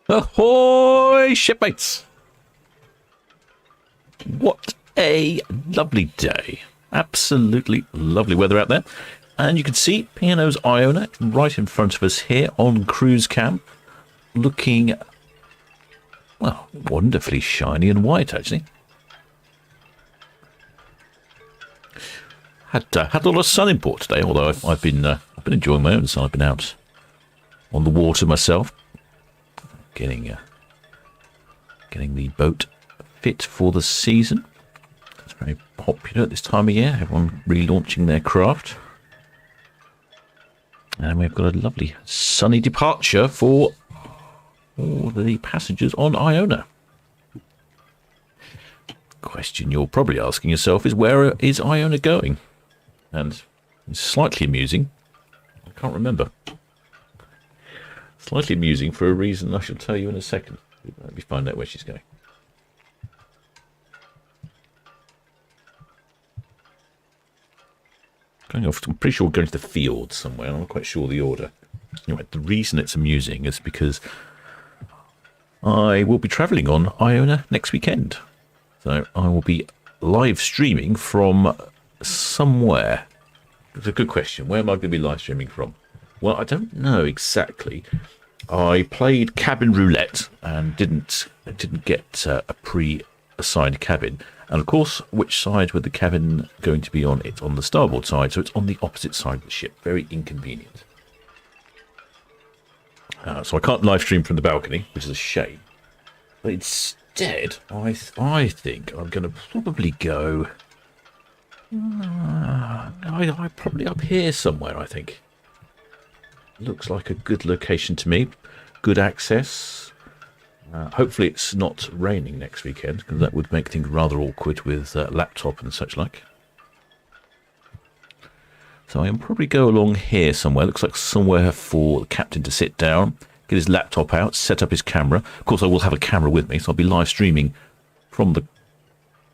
Ahoy, shipmates! What a lovely day. Absolutely lovely weather out there. And you can see P&O's Iona right in front of us here on cruise camp, looking, well, wonderfully shiny and white, actually. Had a lot of sun in port today, although I've been enjoying my own sun. I've been out on the water myself, getting the boat fit for the season. It's very popular at this time of year. Everyone relaunching their craft, and we've got a lovely sunny departure for all the passengers on Iona. Question you're probably asking yourself is, where is Iona going? And it's slightly amusing. I can't remember. Slightly amusing for a reason I shall tell you in a second. Let me find out where she's going. I'm pretty sure we're going to the field somewhere. I'm not quite sure the order. Anyway, the reason it's amusing is because I will be travelling on Iona next weekend. So I will be live streaming from somewhere. It's a good question. Where am I going to be live streaming from? Well, I don't know exactly. I played cabin roulette and didn't get a pre-assigned cabin. And of course, which side would the cabin going to be on? It's on the starboard side, so it's on the opposite side of the ship. Very inconvenient. So I can't live stream from the balcony, which is a shame. But instead, I think I'm going to probably go. I probably up here somewhere. I think. Looks like a good location to me. Good access. Hopefully it's not raining next weekend, because that would make things rather awkward with laptop and such like. So I'll probably go along here somewhere. Looks like somewhere for the captain to sit down, get his laptop out, set up his camera. Of course, I will have a camera with me, so I'll be live streaming from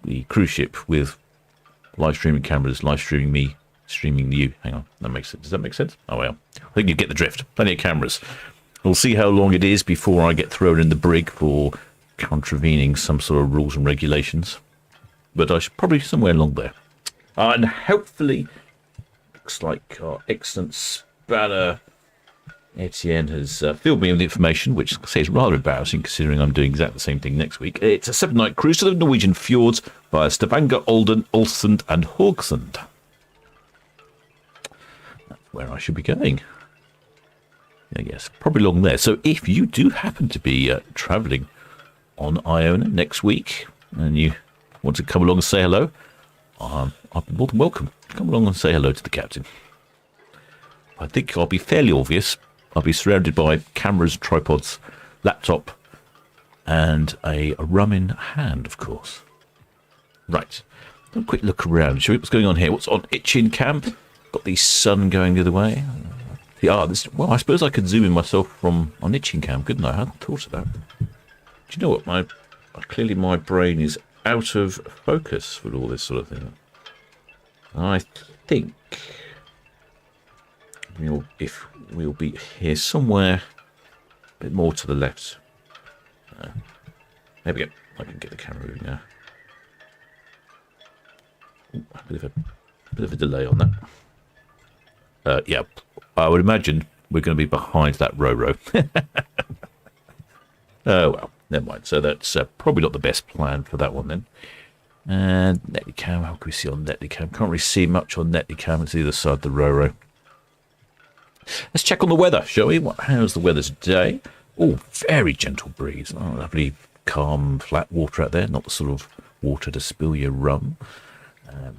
the cruise ship with live streaming cameras, live streaming me, streaming you. Hang on, that makes sense. Does that make sense? Oh well, I think you get the drift. Plenty of cameras. We'll see how long it is before I get thrown in the brig for contravening some sort of rules and regulations. But I should probably somewhere along there. And hopefully, looks like our excellent spanner Etienne has filled me with information, which I say is rather embarrassing considering I'm doing exactly the same thing next week. It's a 7-night cruise to the Norwegian fjords via Stavanger, Olden, Olsund and Haugesund. That's where I should be going. Yes, probably along there. So if you do happen to be travelling on Iona next week and you want to come along and say hello, I'll be more than welcome. Come along and say hello to the captain. I think I'll be fairly obvious. I'll be surrounded by cameras, tripods, laptop, and a rum in hand, of course. Right. Have a quick look around. Shall we? What's going on here? What's on Itchin Camp? Got the sun going the other way. Well, I suppose I could zoom in myself from on Itching Cam, couldn't I? I hadn't thought of that. Do you know what? Clearly my brain is out of focus with all this sort of thing. I think we'll be here somewhere a bit more to the left. There we go. I can get the camera moving now. Ooh, a bit of a delay on that. Yeah. I would imagine we're going to be behind that row. Oh, well, never mind. So that's probably not the best plan for that one then. And Netlycam, how can we see on Netlycam? Can't really see much on Netlycam. It's either side of the row. Let's check on the weather, shall we? How's the weather today? Oh, very gentle breeze. Oh, lovely, calm, flat water out there. Not the sort of water to spill your rum.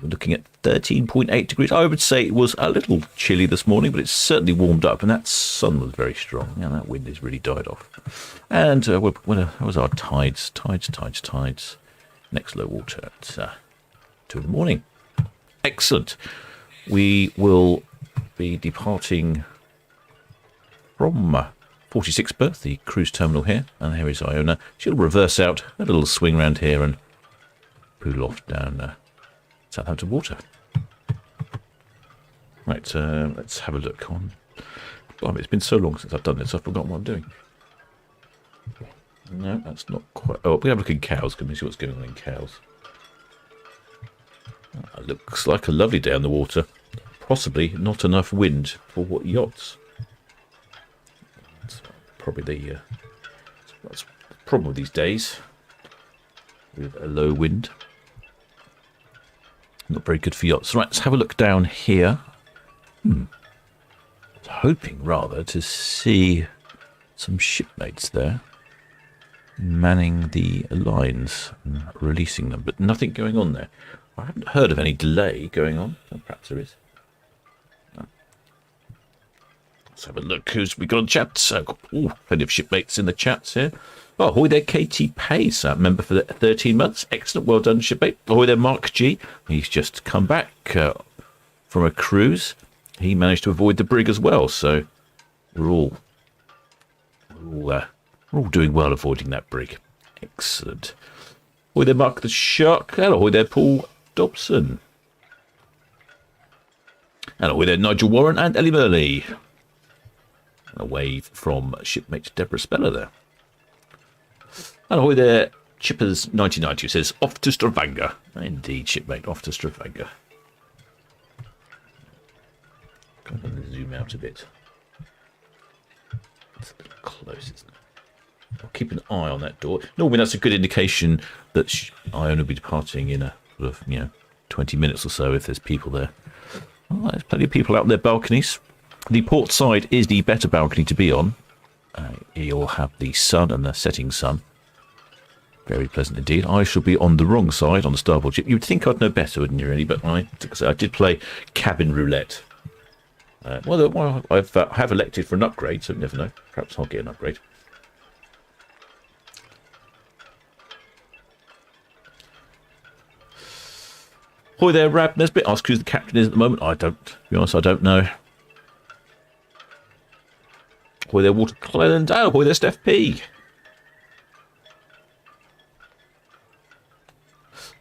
We're looking at 13.8 degrees. I would say it was a little chilly this morning, but it's certainly warmed up, and that sun was very strong. Yeah, that wind has really died off. And how was our tides? Tides. Next low water at 2 in the morning. Excellent. We will be departing from 46th berth, the cruise terminal here, and here is Iona. She'll reverse out, a little swing round here, and pool off down Southampton water. Right, let's have a look on. Blimey, it's been so long since I've done this, I've forgotten what I'm doing. No, that's not quite... Oh, we have a look in cows. Can we see what's going on in cows? Oh, looks like a lovely day on the water. Possibly not enough wind for what yachts. That's probably that's the problem with these days. With a low wind. Not very good for yachts. Right, let's have a look down here. I was hoping, rather, to see some shipmates there. Manning the lines and releasing them, but nothing going on there. I haven't heard of any delay going on. Oh, perhaps there is. No. Let's have a look who's we got on chat. Plenty of shipmates in the chats here. Oh, ahoy there, KT Pace, member for the 13 months. Excellent, well done, shipmate. Ahoy there, Mark G. He's just come back from a cruise. He managed to avoid the brig as well, so we're all doing well avoiding that brig. Excellent. Ahoy there, Mark the Shark. And ahoy there, Paul Dobson. And ahoy there, Nigel Warren and Ellie Murley. And a wave from shipmate Deborah Speller there. And ahoy there, Chippers1990, who says, off to Stavanger. Indeed, shipmate, off to Stavanger. I'm going to zoom out a bit. It's a little close, isn't it? I'll keep an eye on that door. Normally that's a good indication that Iona will be departing in a sort of, 20 minutes or so if there's people there. Well, there's plenty of people out on their balconies. The port side is the better balcony to be on. You'll have the sun and the setting sun. Very pleasant indeed. I shall be on the wrong side, on the starboard ship. You'd think I'd know better, wouldn't you, really? But I did play cabin roulette. I have elected for an upgrade, so you never know. Perhaps I'll get an upgrade. Ahoy there, Rab Nesbitt. Ask who the captain is at the moment. To be honest, I don't know. Ahoy there, Walter Cleland. Oh, ahoy there, Steph P.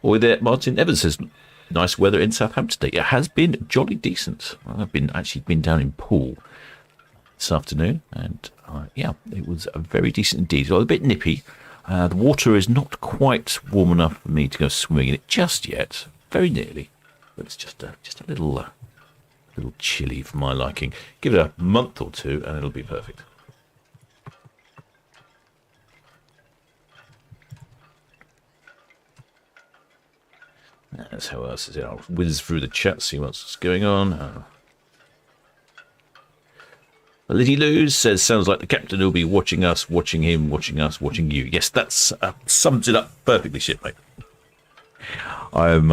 Ahoy there, Martin Evans says, nice weather in Southampton today. It has been jolly decent. I've been down in Poole this afternoon, and it was very decent indeed. It was a bit nippy. The water is not quite warm enough for me to go swimming in it just yet. Very nearly, but it's just a little chilly for my liking. Give it a month or two, and it'll be perfect. That's how else is it. I'll whiz through the chat, see what's going on. Liddy Luz says, sounds like the captain will be watching us, watching him, watching us, watching you. Yes, that's sums it up perfectly, shipmate. I'm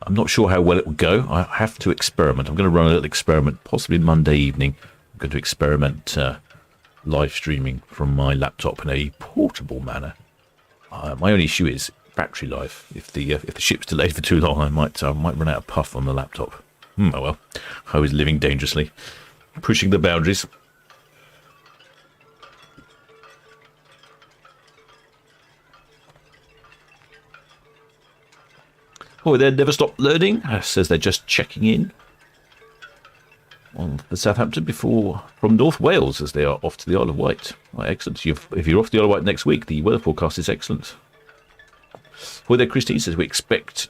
not sure how well it will go. I have to experiment. I'm going to run a little experiment, possibly Monday evening. I'm going to experiment live streaming from my laptop in a portable manner. My only issue is battery life. If the ship's delayed for too long, I might run out of puff on the laptop. Oh well. I was living dangerously, pushing the boundaries. Oh, they never stop learning. Says they're just checking in on the Southampton from North Wales as they are off to the Isle of Wight. Oh, excellent. If you're off to the Isle of Wight next week, the weather forecast is excellent. Oh, there, Christine says we expect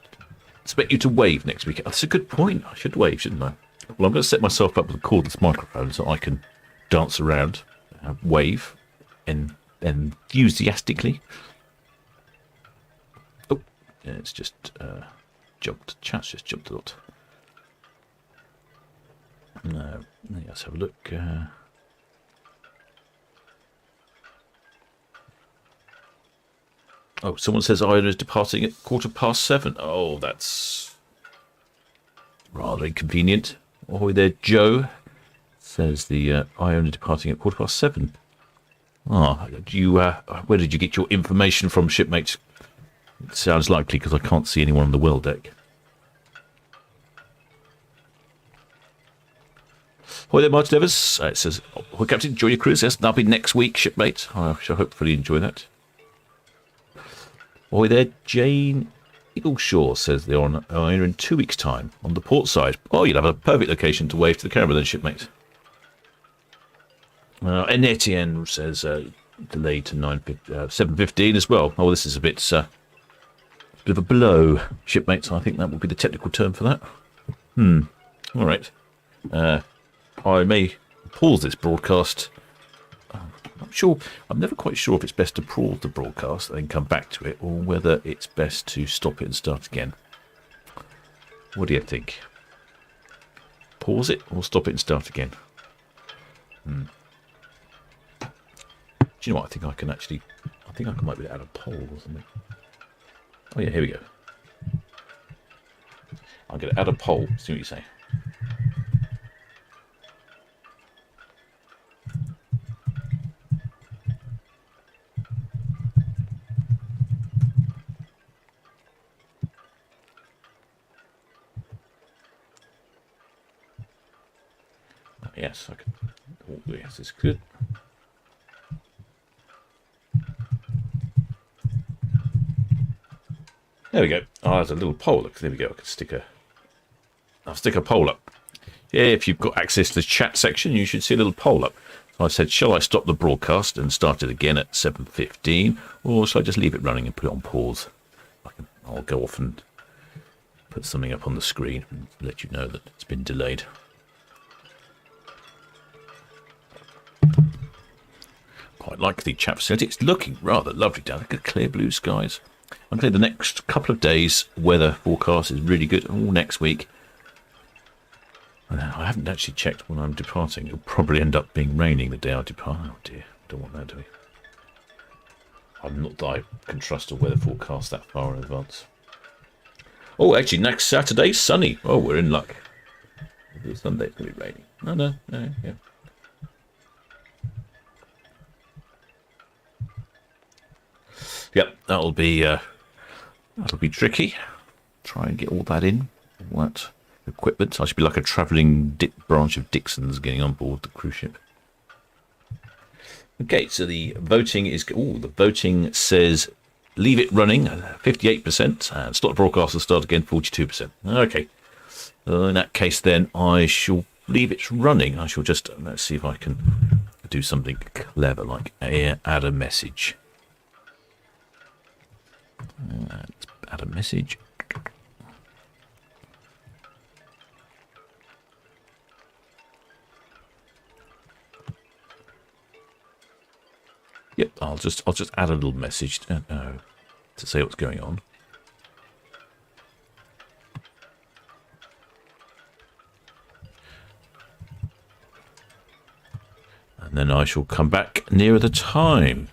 you to wave next week. That's a good point. I should wave, shouldn't I? Well, I'm going to set myself up with a cordless microphone so I can dance around, wave, and enthusiastically. Oh, yeah, it's just jumped. Chat's just jumped a lot. No, let's have a look. Oh, someone says Iona is departing at 7:15. Oh, that's rather inconvenient. Ahoy there, Joe. Says the Iona departing at 7:15. Where did you get your information from, shipmates? It sounds likely because I can't see anyone on the well deck. Ahoy there, Martin Evers. It says, ahoy, Captain, enjoy your cruise. Yes, that'll be next week, shipmate. I shall hopefully enjoy that. Ahoy there, Jane Eagleshaw, says they're on Iona in 2 weeks' time on the port side. Oh, you'll have a perfect location to wave to the camera then, shipmate. And Etienne says, delayed to 7:15 as well. Oh, this is a bit of a blow, shipmates. I think that would be the technical term for that. All right. I may pause this broadcast. I'm never quite sure if it's best to pause the broadcast and then come back to it, or whether it's best to stop it and start again. What do you think? Pause it or stop it and start again? Do you know what? I think I might be able to add a poll or something. Oh yeah, here we go. I'm going to add a poll. See what you say. Yes, I can. Oh, yes, it's good. There we go. Oh, there's a little poll. Look, there we go. I'll stick a poll up. Yeah, if you've got access to the chat section, you should see a little poll up. So I said, shall I stop the broadcast and start it again at 7:15, or shall I just leave it running and put it on pause? I'll go off and put something up on the screen and let you know that it's been delayed. Quite like the chat facility. It's looking rather lovely down. Look at clear blue skies. I'm saying the next couple of days weather forecast is really good. All next week. I haven't actually checked when I'm departing. It'll probably end up being raining the day I depart. Oh dear, don't want that, do we? I'm not that I can trust a weather forecast that far in advance. Oh, actually, next Saturday, sunny. Oh, we're in luck. Sunday it's going to be raining. No, yeah. Yep, that'll be tricky. Try and get all that in. All that equipment. I should be like a travelling branch of Dixon's getting on board the cruise ship. Okay, so the voting is. The voting says leave it running, 58%, and stop the broadcast and start again, 42%. Okay. In that case, then I shall leave it running. I shall just let's see if I can do something clever, like add a message. Let's add a message. Yep, I'll just add a little message to say what's going on. And then I shall come back nearer the time.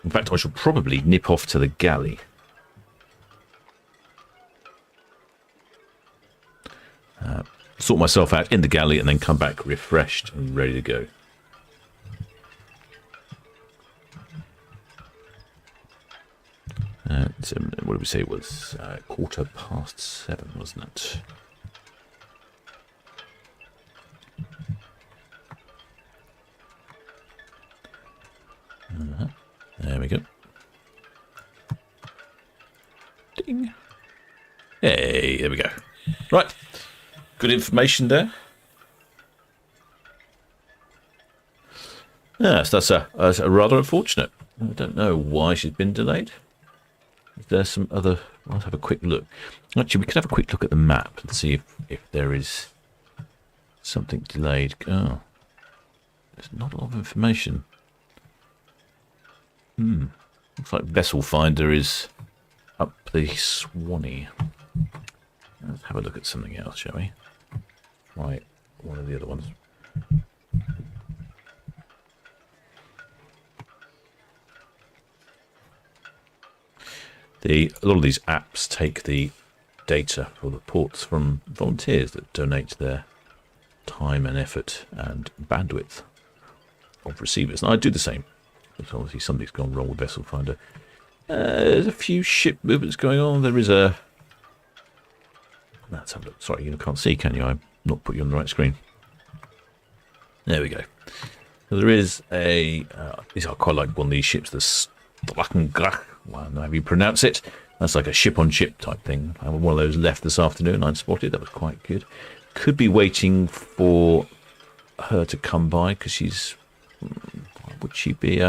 In fact, I shall probably nip off to the galley. Sort myself out in the galley and then come back refreshed and ready to go. What did we say it was? 7:15, wasn't it? There we go. Ding. Hey, there we go. Right. Good information there. Yes, that's a rather unfortunate. I don't know why she's been delayed. Is there some other... I'll have a quick look. Actually, we could have a quick look at the map and see if there is something delayed. Oh. There's not a lot of information. Looks like Vessel Finder is up the Swanee. Let's have a look at something else, shall we? Right, one of the other ones. A lot of these apps take the data for the ports from volunteers that donate their time and effort and bandwidth of receivers. And I do the same. But obviously something's gone wrong with Vessel Finder. There's a few ship movements going on. There is a... Let's have a look. Sorry, you can't see, can you? I've not put you on the right screen. There we go. So there is a... I quite like one of these ships, the Strakengrach. However you pronounce it. That's like a ship-on-ship type thing. I had one of those left this afternoon. I'd spotted. That was quite good. Could be waiting for her to come by because she's... Would she be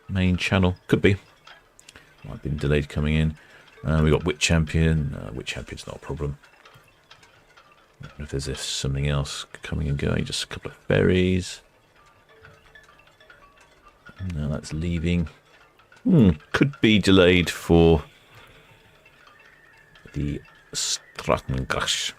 main channel. Could be. Might have been delayed coming in. We got Wit Champion. Wit Champion's not a problem. I don't know if there's something else coming and going. Just a couple of ferries. No, that's leaving. Could be delayed for the Stratenglash.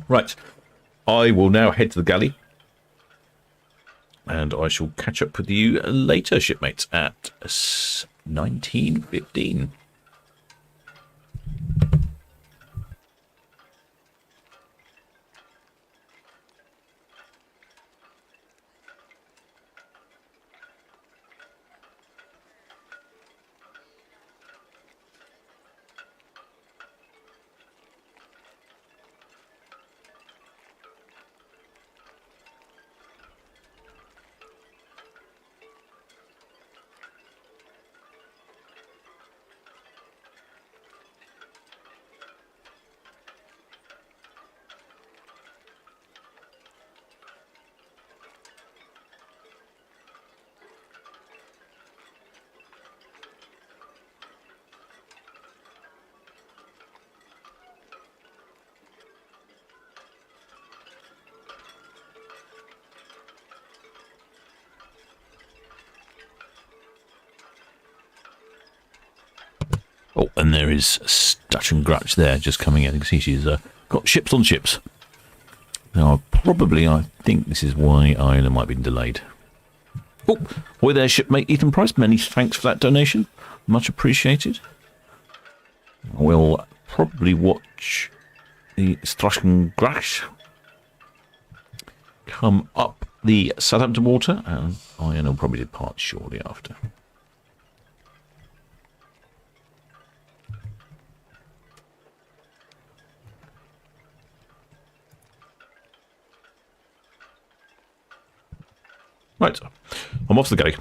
Right, I will now head to the galley, and I shall catch up with you later, shipmates, at 19:15. Oh, and there is Stutch and Grutch there just coming in. You can see she's got ships on ships. Now, I think this is why Iona might be delayed. Oh, boy there, shipmate Ethan Price. Many thanks for that donation. Much appreciated. We'll probably watch the Stutch and Grutch come up the Southampton water, and Iona will probably depart shortly after. Right, I'm off the galley.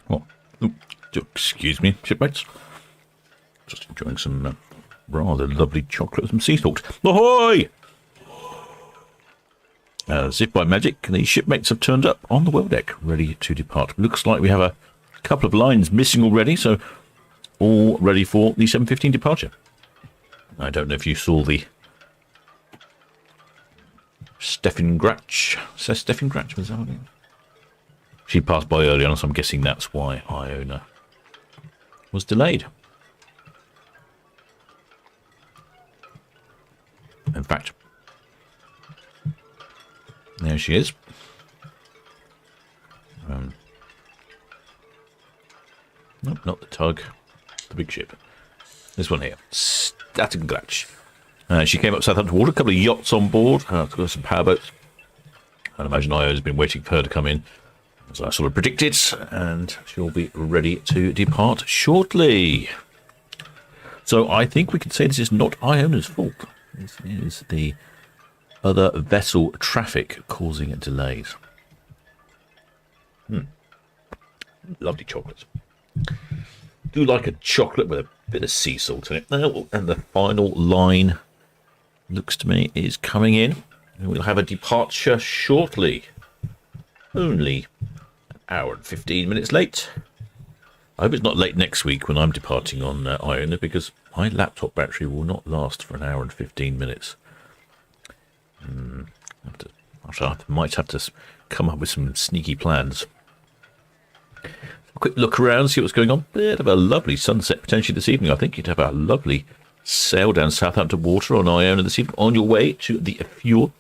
Oh, excuse me, shipmates. Just enjoying some rather lovely chocolate and sea salt. Ahoy! As if by magic, the shipmates have turned up on the well deck, ready to depart. Looks like we have a couple of lines missing already, so all ready for the 7:15 departure. I don't know if you saw the Stefan Gratch. Says Stefan Gratch, was that what it? She passed by early on, so I'm guessing that's why Iona was delayed. In fact, there she is. Nope, not the tug. The big ship. This one here. Stefan Gratch. She came up Southampton Water, a couple of yachts on board, got some powerboats. I'd imagine Iona's been waiting for her to come in, as I sort of predicted, and she'll be ready to depart shortly. So I think we can say this is not Iona's fault. This is the other vessel traffic causing delays. Lovely chocolates. Do like a chocolate with a bit of sea salt in it. And the final line, looks to me, is coming in. And we'll have a departure shortly. Only an hour and 15 minutes late. I hope it's not late next week when I'm departing on Iona, because my laptop battery will not last for an hour and 15 minutes. I might have to come up with some sneaky plans. A quick look around, see what's going on. Bit of a lovely sunset potentially this evening. I think you'd have a lovely sail down Southampton Water on Iona this evening on your way to the fjords.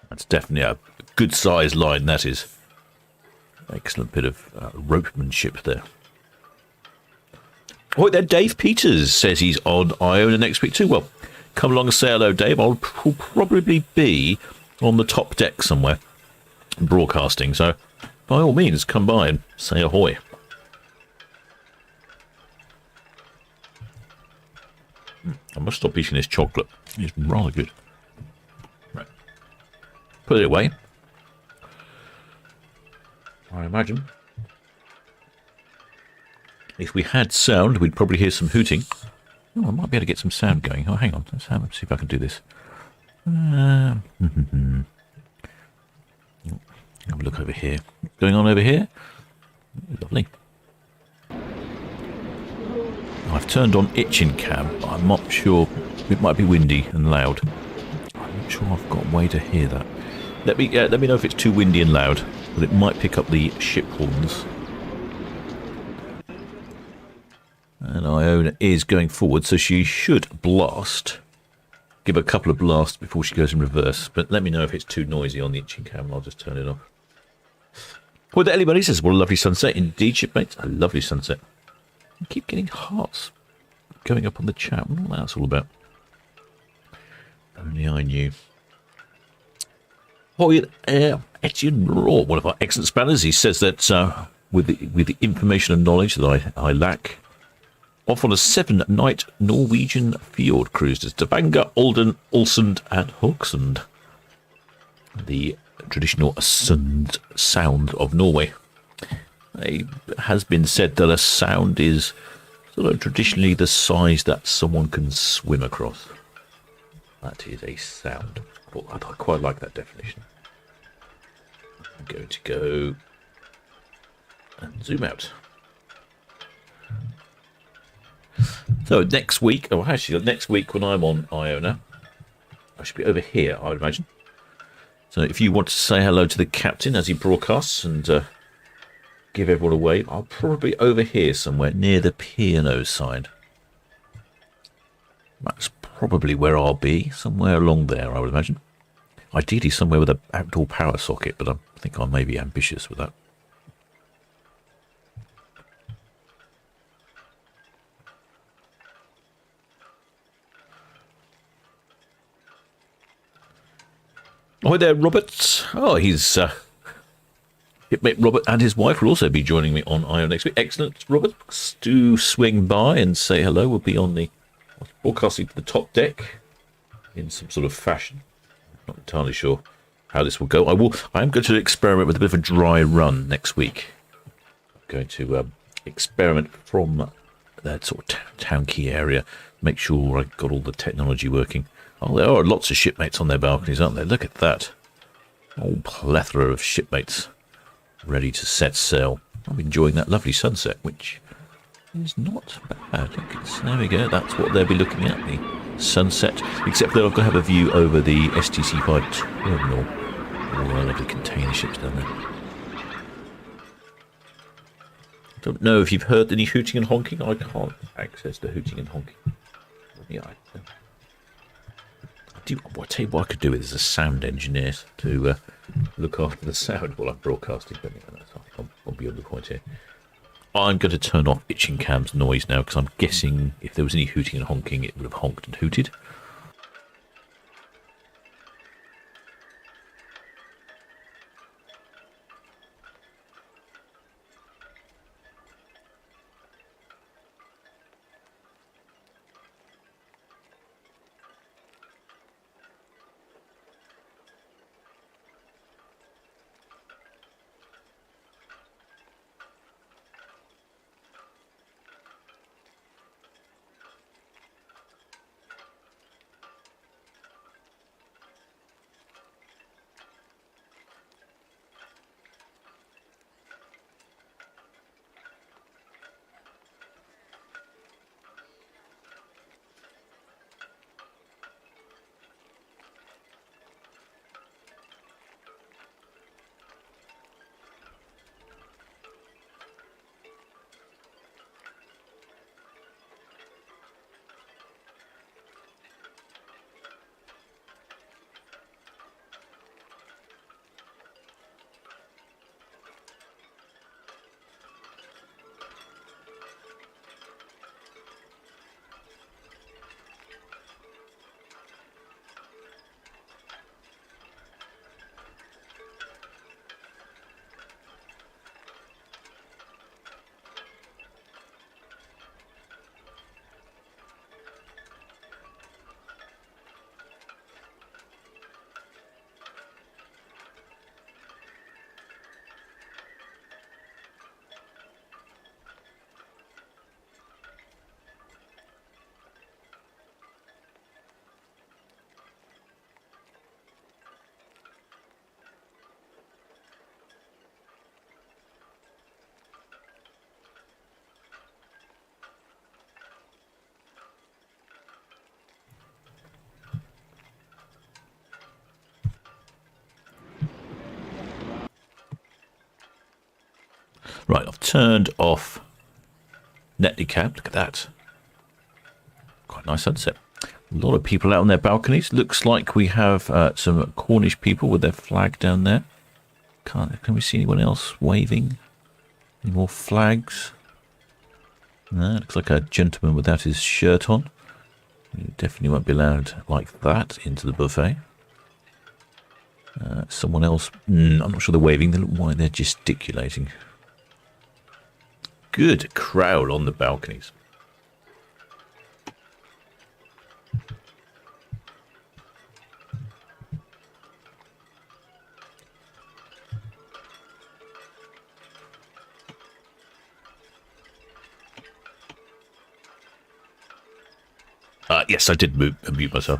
That's definitely a good sized line, that is. Excellent bit of ropemanship there. Oh, there, Dave Peters says he's on Iona next week too. Well, come along and say hello, Dave. I'll probably be on the top deck somewhere broadcasting, so by all means, come by and say ahoy. I must stop eating this chocolate. It's rather good. Right. Put it away. I imagine if we had sound, we'd probably hear some hooting. Oh, I might be able to get some sound going. Oh, hang on. Let's see if I can do this. Have a look over here. What's going on over here? Lovely. I've turned on itching cam, but I'm not sure. It might be windy and loud. I'm not sure I've got a way to hear that. Let me know if it's too windy and loud, but it might pick up the ship horns. And Iona is going forward, so she should blast. Give a couple of blasts before she goes in reverse. But let me know if it's too noisy on the itching cam, and I'll just turn it off. Well, anybody says, what a lovely sunset. Indeed, shipmates, a lovely sunset. I keep getting hearts going up on the chat. What that's all about. Only I knew. Oh, Etienne Raw, one of our excellent spanners, he says that with the information and knowledge that I lack, off on a 7-night Norwegian fjord cruise to Stavanger, Olden, Ålesund and Haugesund. The traditional sund sound of Norway. It has been said that a sound is sort of traditionally the size that someone can swim across. That is a sound. Well, I quite like that definition. I'm going to go and zoom out. So next week, next week when I'm on Iona, I should be over here, I would imagine. So if you want to say hello to the captain as he broadcasts and give everyone away, I'll probably be over here somewhere near the piano side. That's probably where I'll be, somewhere along there, I would imagine. Ideally somewhere with an outdoor power socket, but I think I may be ambitious with that. Oh, there, Robert. Oh, he's Shipmate Robert and his wife will also be joining me on Iona next week. Excellent, Robert. Do swing by and say hello. We'll be on the broadcasting to the top deck in some sort of fashion. Not entirely sure how this will go. I am going to experiment with a bit of a dry run next week. I'm going to experiment from that sort of Town Quay area. Make sure I got all the technology working. Oh, there are lots of shipmates on their balconies, aren't there? Look at that. A whole plethora of shipmates ready to set sail. I'm enjoying that lovely sunset, which is not bad. Look, there we go. That's what they'll be looking at, the sunset. Except that I've got to have a view over the STC5 terminal. All the lovely container ships down there. Don't know if you've heard any hooting and honking. I can't access the hooting and honking. Yeah, I'll tell you what I could do with is a sound engineer to look after the sound while I'm broadcasting. But yeah, I'll be on the point here. I'm going to turn off Itching Cam's noise now, because I'm guessing if there was any hooting and honking, it would have honked and hooted. Right, I've turned off Netley Cab. Look at that. Quite a nice sunset. A lot of people out on their balconies. Looks like we have some Cornish people with their flag down there. Can we see anyone else waving? Any more flags? No, looks like a gentleman without his shirt on. You definitely won't be allowed like that into the buffet. Someone else, I'm not sure they're waving. They look like they're gesticulating. Good crowd on the balconies. Yes, I did mute myself.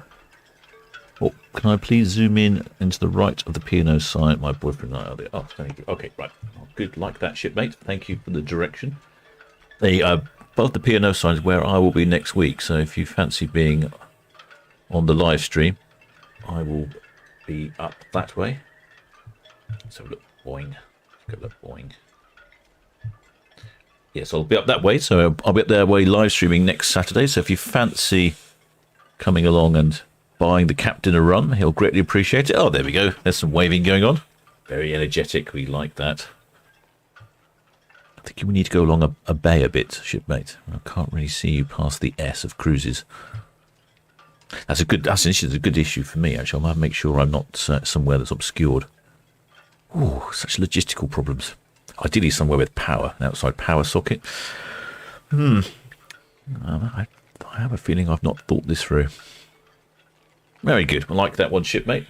Oh, can I please zoom in into the right of the P&O sign? My boyfriend and I are there. Oh, thank you. Okay, right. Oh, good, like that, shipmate. Thank you for the direction. Both the P&O signs where I will be next week. So if you fancy being on the live stream, I will be up that way. So look, boing. Go look, boing. Yes, I'll be up that way. So I'll be up there way live streaming next Saturday. So if you fancy coming along and buying the captain a run, he'll greatly appreciate it. Oh, there we go. There's some waving going on. Very energetic. We like that. I think we need to go along a bay a bit, shipmate. I can't really see you past the S of cruises. That's a good issue for me, actually. I'll have to make sure I'm not somewhere that's obscured. Ooh, such logistical problems. Ideally somewhere with power, an outside power socket. I have a feeling I've not thought this through. Very good. I like that one, shipmate.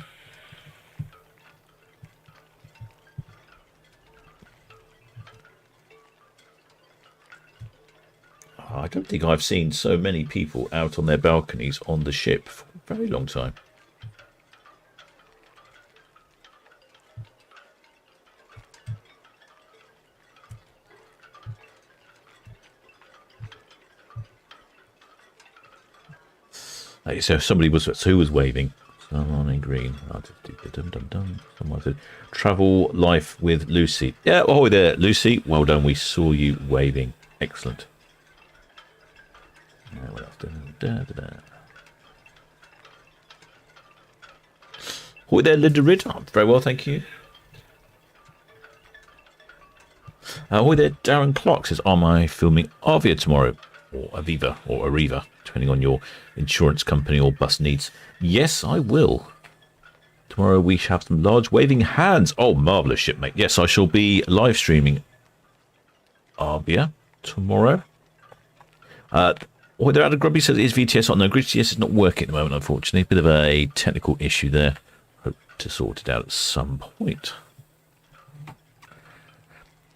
I don't think I've seen so many people out on their balconies on the ship for a very long time. Hey, so somebody was who was waving. Someone in green. Someone said, "Travel life with Lucy." Yeah, oh there, Lucy. Well done. We saw you waving. Excellent. What else? Oh there, Linda Ridd. Oh, very well, thank you. Oh there, Darren Clark says, "Am I filming Avia tomorrow?" Or Aviva, or Arriva, depending on your insurance company or bus needs. Yes, I will. Tomorrow we shall have some large waving hands. Oh, marvellous, shipmate. Yes, I shall be live streaming Avia tomorrow. They're out of Grubby says, is VTS on? No, VTS is not working at the moment, unfortunately. Bit of a technical issue there. Hope to sort it out at some point.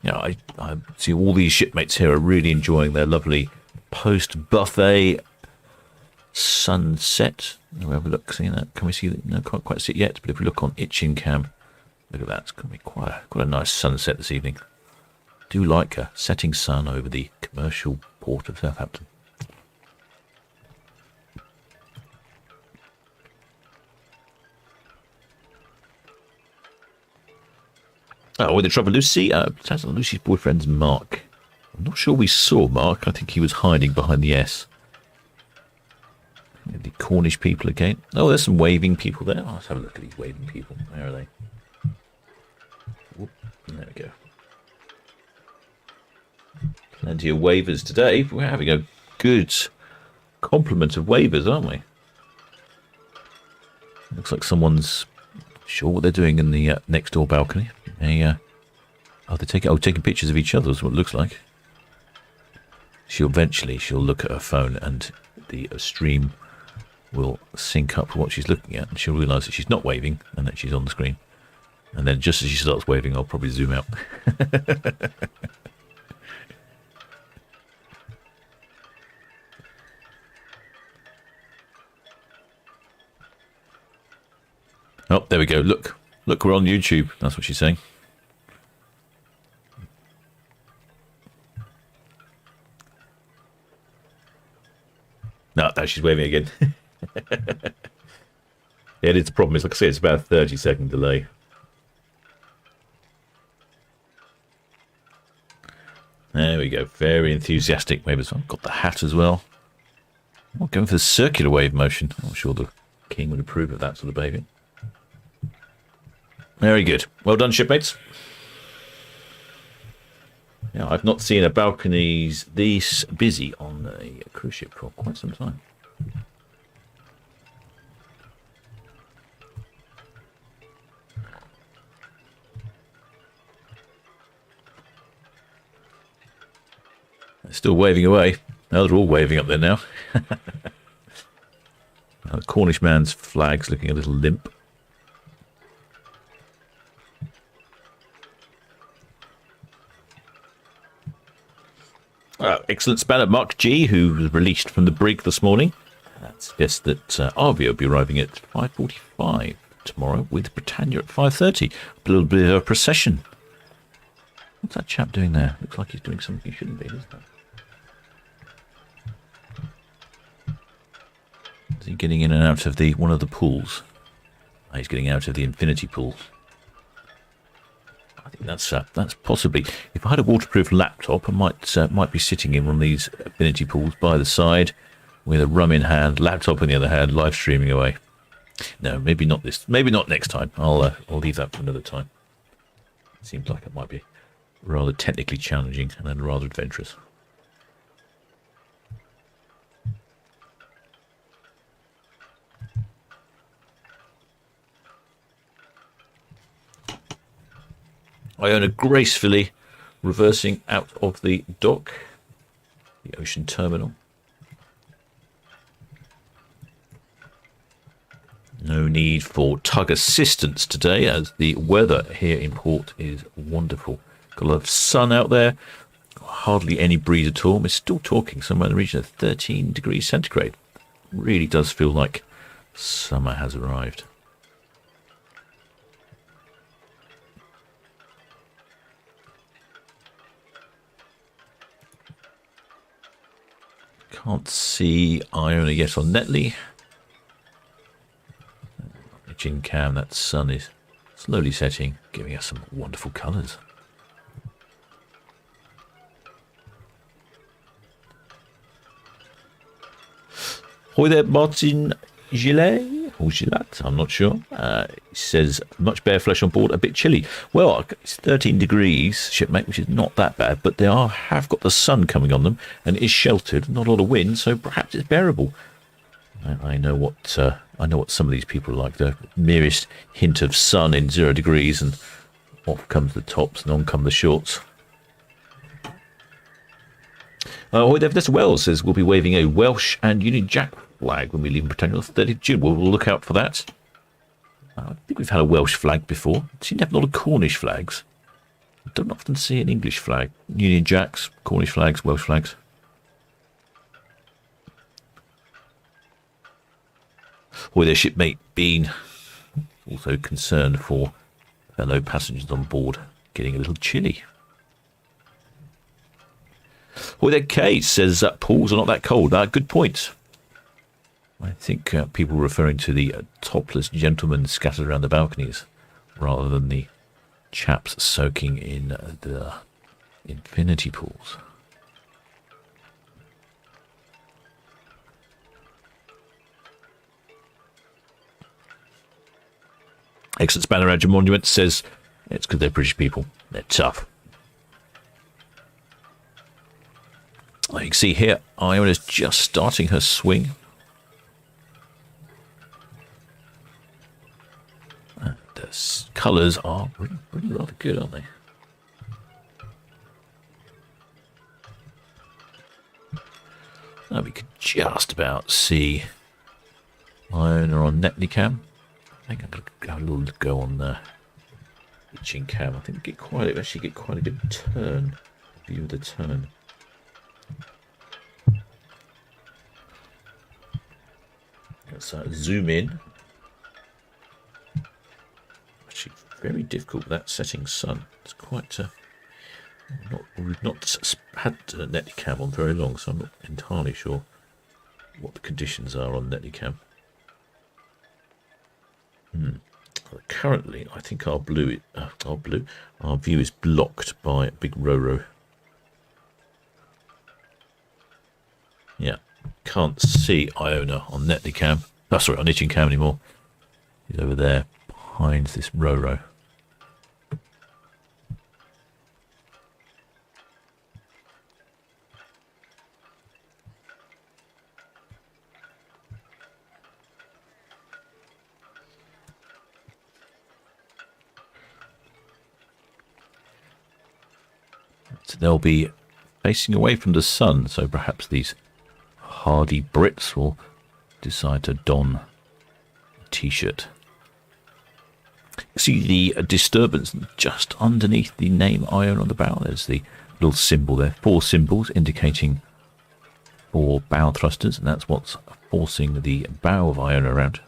Yeah, I see all these shipmates here are really enjoying their lovely post-buffet sunset. We'll have a look, see that? Can we see that? No, can't quite see it yet, but if we look on Itching Cam, look at that. It's going to be quite a nice sunset this evening. Do like a setting sun over the commercial port of Southampton. Oh, with the trouble, Lucy. Lucy's boyfriend's Mark. I'm not sure we saw Mark. I think he was hiding behind the S. The Cornish people again. Oh, there's some waving people there. Oh, let's have a look at these waving people. Where are they? Whoop, there we go. Plenty of wavers today. We're having a good complement of wavers, aren't we? Looks like someone's sure what they're doing in the next door balcony. They're taking pictures of each other is what it looks like. She'll look at her phone and the stream will sync up with what she's looking at, and she'll realise that she's not waving and that she's on the screen. And then just as she starts waving, I'll probably zoom out. Oh, there we go. Look, we're on YouTube. That's what she's saying. No, she's waving again. Yeah, it's the problem. Is like I say, it's about a 30-second delay. There we go. Very enthusiastic wave as well. Got the hat as well. Oh, going for the circular wave motion. I'm sure the king would approve of that sort of behaviour. Very good. Well done, shipmates. Yeah, I've not seen a balconies this busy on a cruise ship for quite some time. They're still waving away. Now they're all waving up there now. The Cornish man's flag's looking a little limp. Excellent spanner, Mark G, who was released from the brig this morning. That suggests that Arvia will be arriving at 5:45 tomorrow with Britannia at 5:30. A little bit of a procession. What's that chap doing there? Looks like he's doing something he shouldn't be, doesn't it? Is he getting in and out of one of the pools? Oh, he's getting out of the infinity pool. I think that's possibly. If I had a waterproof laptop, I might be sitting in one of these infinity pools by the side, with a rum in hand, laptop in the other hand, live streaming away. No, maybe not this. Maybe not next time. I'll leave that for another time. It seems like it might be rather technically challenging and then rather adventurous. Iona gracefully reversing out of the dock, the ocean terminal. No need for tug assistance today, as the weather here in port is wonderful. Got a lot of sun out there, hardly any breeze at all. We're still talking somewhere in the region of 13 degrees centigrade. Really does feel like summer has arrived. Can't see Iona yet on Netley. Gin Cam, that sun is slowly setting, giving us some wonderful colours. Hi there, Martin Gillet, or Gillat, I'm not sure. He says, much bare flesh on board, a bit chilly. Well, it's 13 degrees, shipmate, which is not that bad, but they have got the sun coming on them, and it is sheltered, not a lot of wind, so perhaps it's bearable. I know what some of these people are like. The merest hint of sun in 0 degrees, and off comes the tops, and on come the shorts. Vanessa Wells says we'll be waving a Welsh and Union Jack flag when we leave Britannia on the 30th of June. We'll look out for that. I think we've had a Welsh flag before. I seem to have a lot of Cornish flags. I don't often see an English flag. Union Jacks, Cornish flags, Welsh flags. Their shipmate Bean, also concerned for fellow passengers on board getting a little chilly. Their Kate says pools are not that cold. Good point. I think people were referring to the topless gentlemen scattered around the balconies rather than the chaps soaking in the infinity pools. Excellent Spanner Edge Monument says it's because they're British people. They're tough. You can see here, Iona's just starting her swing. And the colours are really rather good, aren't they? Now we could just about see Iona on Netley Cam. I think I'm going to have a little go on the Chin Cam. I think we actually get quite a good turn, view of the turn. Let's zoom in. Actually, very difficult with that setting sun. It's quite. We've not had Netley Cam on very long, so I'm not entirely sure what the conditions are on Netley Cam. Currently, I think our view is blocked by a big Roro. Yeah, can't see Iona on Netley Cam. Oh, sorry, on Itching Cam anymore. He's over there behind this Roro. So they'll be facing away from the sun, so perhaps these hardy Brits will decide to don a t-shirt. See the disturbance just underneath the name Iona on the bow. There's the little symbol there, 4 symbols indicating 4 bow thrusters, and that's what's forcing the bow of Iona around.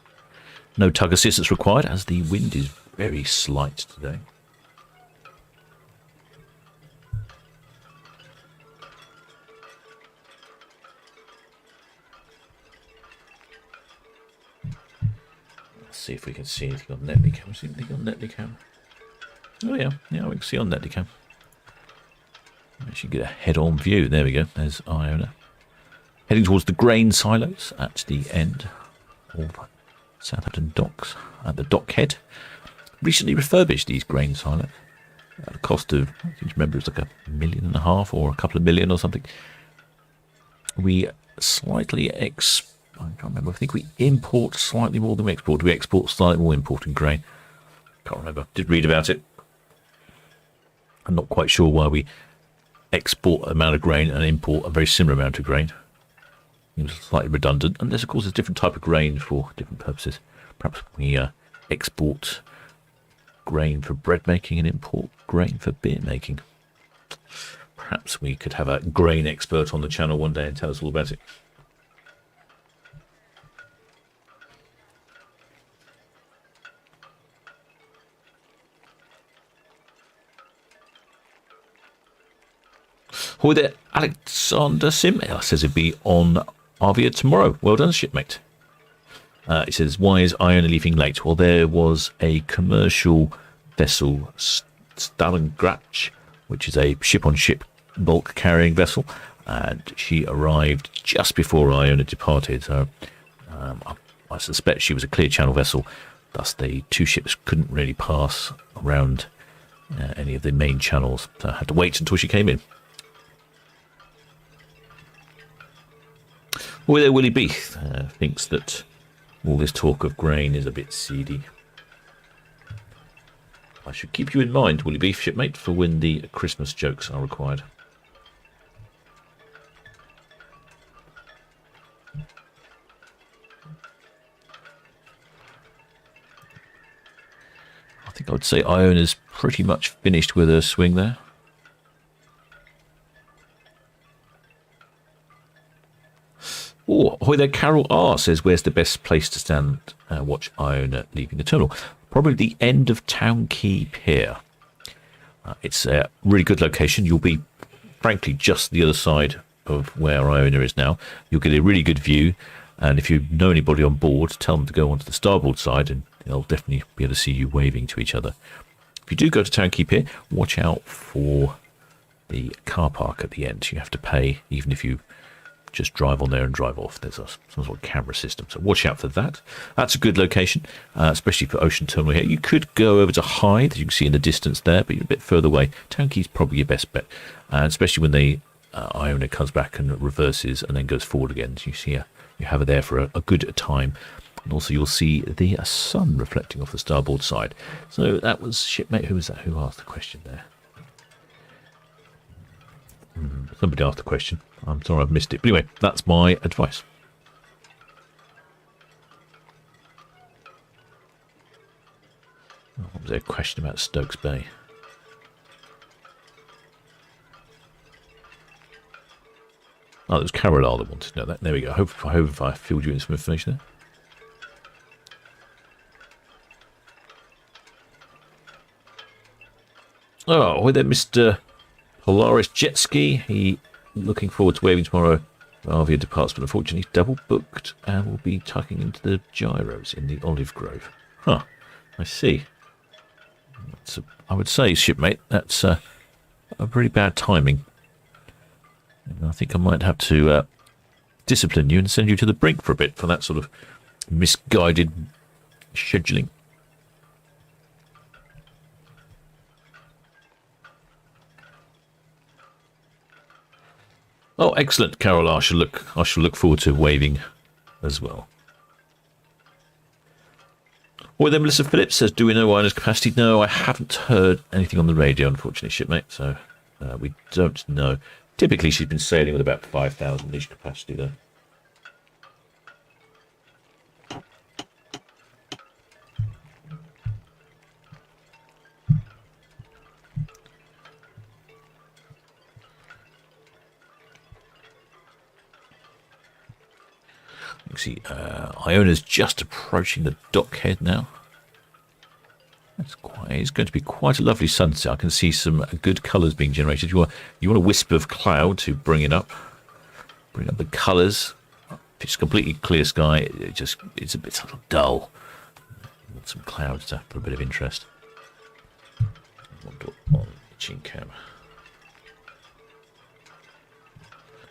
No tug assistance required, as the wind is very slight today. See if we can see anything on Netley Cam. See anything on Netley Cam? Oh yeah, we can see on Netley Cam. We should get a head-on view. There we go. There's Iona heading towards the grain silos at the end of Southampton docks at the dockhead. Recently refurbished these grain silos at a cost of, I think, remember, it's like $1.5 million or a couple of million or something. We slightly I can't remember. I think we import slightly more than we export. We export slightly more, importing grain. Can't remember. Did read about it. I'm not quite sure why we export an amount of grain and import a very similar amount of grain. It was slightly redundant, unless of course there's different type of grain for different purposes. Perhaps we export grain for bread making and import grain for beer making. Perhaps we could have a grain expert on the channel one day and tell us all about it. Hi there, Alexander Sim says he'll be on Arvia tomorrow. Well done, shipmate. It says, why is Iona leaving late? Well, there was a commercial vessel, Stalingrad, which is a ship-on-ship bulk carrying vessel, and she arrived just before Iona departed. So I suspect she was a clear channel vessel, thus the two ships couldn't really pass around any of the main channels, so I had to wait until she came in. Well, there, Willie B thinks that all this talk of grain is a bit seedy. I should keep you in mind, Willie B, shipmate, for when the Christmas jokes are required. I think I would say Iona's pretty much finished with her swing there. Oh, ahoy there, Carol R says, where's the best place to stand and watch Iona leaving the terminal? Probably the end of Town Quay Pier. It's a really good location. You'll be, frankly, just the other side of where Iona is now. You'll get a really good view, and if you know anybody on board, tell them to go onto the starboard side, and they'll definitely be able to see you waving to each other. If you do go to Town Quay Pier, watch out for the car park at the end. You have to pay, even if you just drive on there and drive off. There's some sort of camera system, so watch out for that. That's a good location, especially for Ocean Terminal here. You could go over to Hyde, as you can see in the distance there, but you're a bit further away. Town Quay's probably your best bet, and especially when the Iona comes back and reverses and then goes forward again. So you see you have her there for a good time, and also you'll see the sun reflecting off the starboard side. So that was shipmate. Who was that? Who asked the question there? Somebody asked the question. I'm sorry I've missed it. But anyway, that's my advice. What was there a question about Stokes Bay? Oh, it was Carol R that wanted to know that. There we go. I hope I filled you in some information there. Oh, with there, Mr. Polaris Jet Ski. He looking forward to waving tomorrow. Arvia departs, but unfortunately he's double booked and will be tucking into the gyros in the Olive Grove. Huh, I see. I would say, shipmate, that's a pretty bad timing. And I think I might have to discipline you and send you to the brink for a bit for that sort of misguided scheduling. Oh, excellent, Carol. I shall look forward to waving as well. Well, then Melissa Phillips says, do we know Iona's capacity? No, I haven't heard anything on the radio, unfortunately, shipmate, so we don't know. Typically, she's been sailing with about 5,000 each capacity, though. You can see Iona's just approaching the dockhead now. It's going to be quite a lovely sunset. I can see some good colours being generated. You want a wisp of cloud to bring it up. Bring up the colours. If it's completely clear sky, it's a bit sort of dull. You want some clouds to put a bit of interest. On itching cam.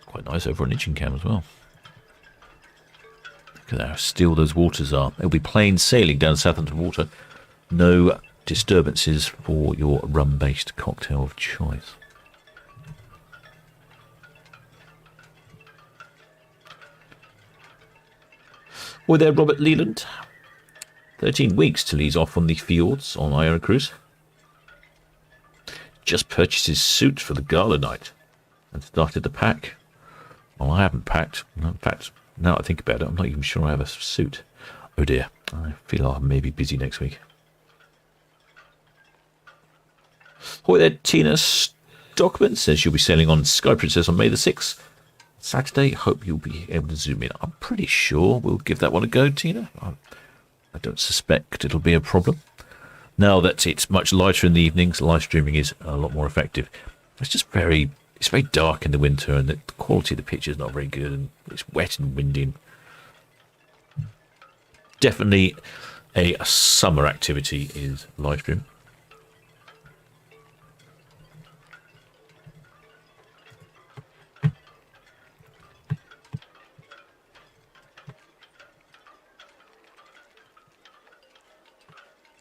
Quite nice over on itching cam as well. Look at how still those waters are. It'll be plain sailing down Southampton water. No disturbances for your rum-based cocktail of choice. Well there, Robert Leland. 13 weeks till he's off on the fjords on Iona cruise. just purchased his suit for the gala night and started to pack. Well, I haven't packed. In fact, now I think about it, I'm not even sure I have a suit. Oh dear, I feel I may be busy next week. Hi there, Tina Stockman says she'll be sailing on Sky Princess on May the 6th. Saturday, hope you'll be able to zoom in. I'm pretty sure we'll give that one a go, Tina. I don't suspect it'll be a problem. Now that it's much lighter in the evenings, live streaming is a lot more effective. It's just it's very dark in the winter, and the quality of the picture is not very good, and it's wet and windy. Definitely a summer activity is live stream.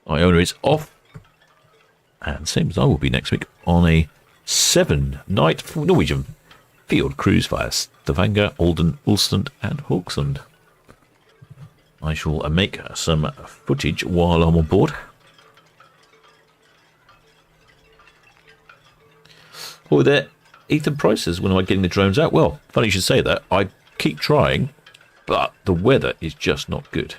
Iona is off, and same as I will be next week, on a 7-night Norwegian field cruise via Stavanger, Olden, Ulstund and Haugesund. I shall make some footage while I'm on board. Oh, there, Ethan Price says, when am I getting the drones out? Well, funny you should say that. I keep trying, but the weather is just not good.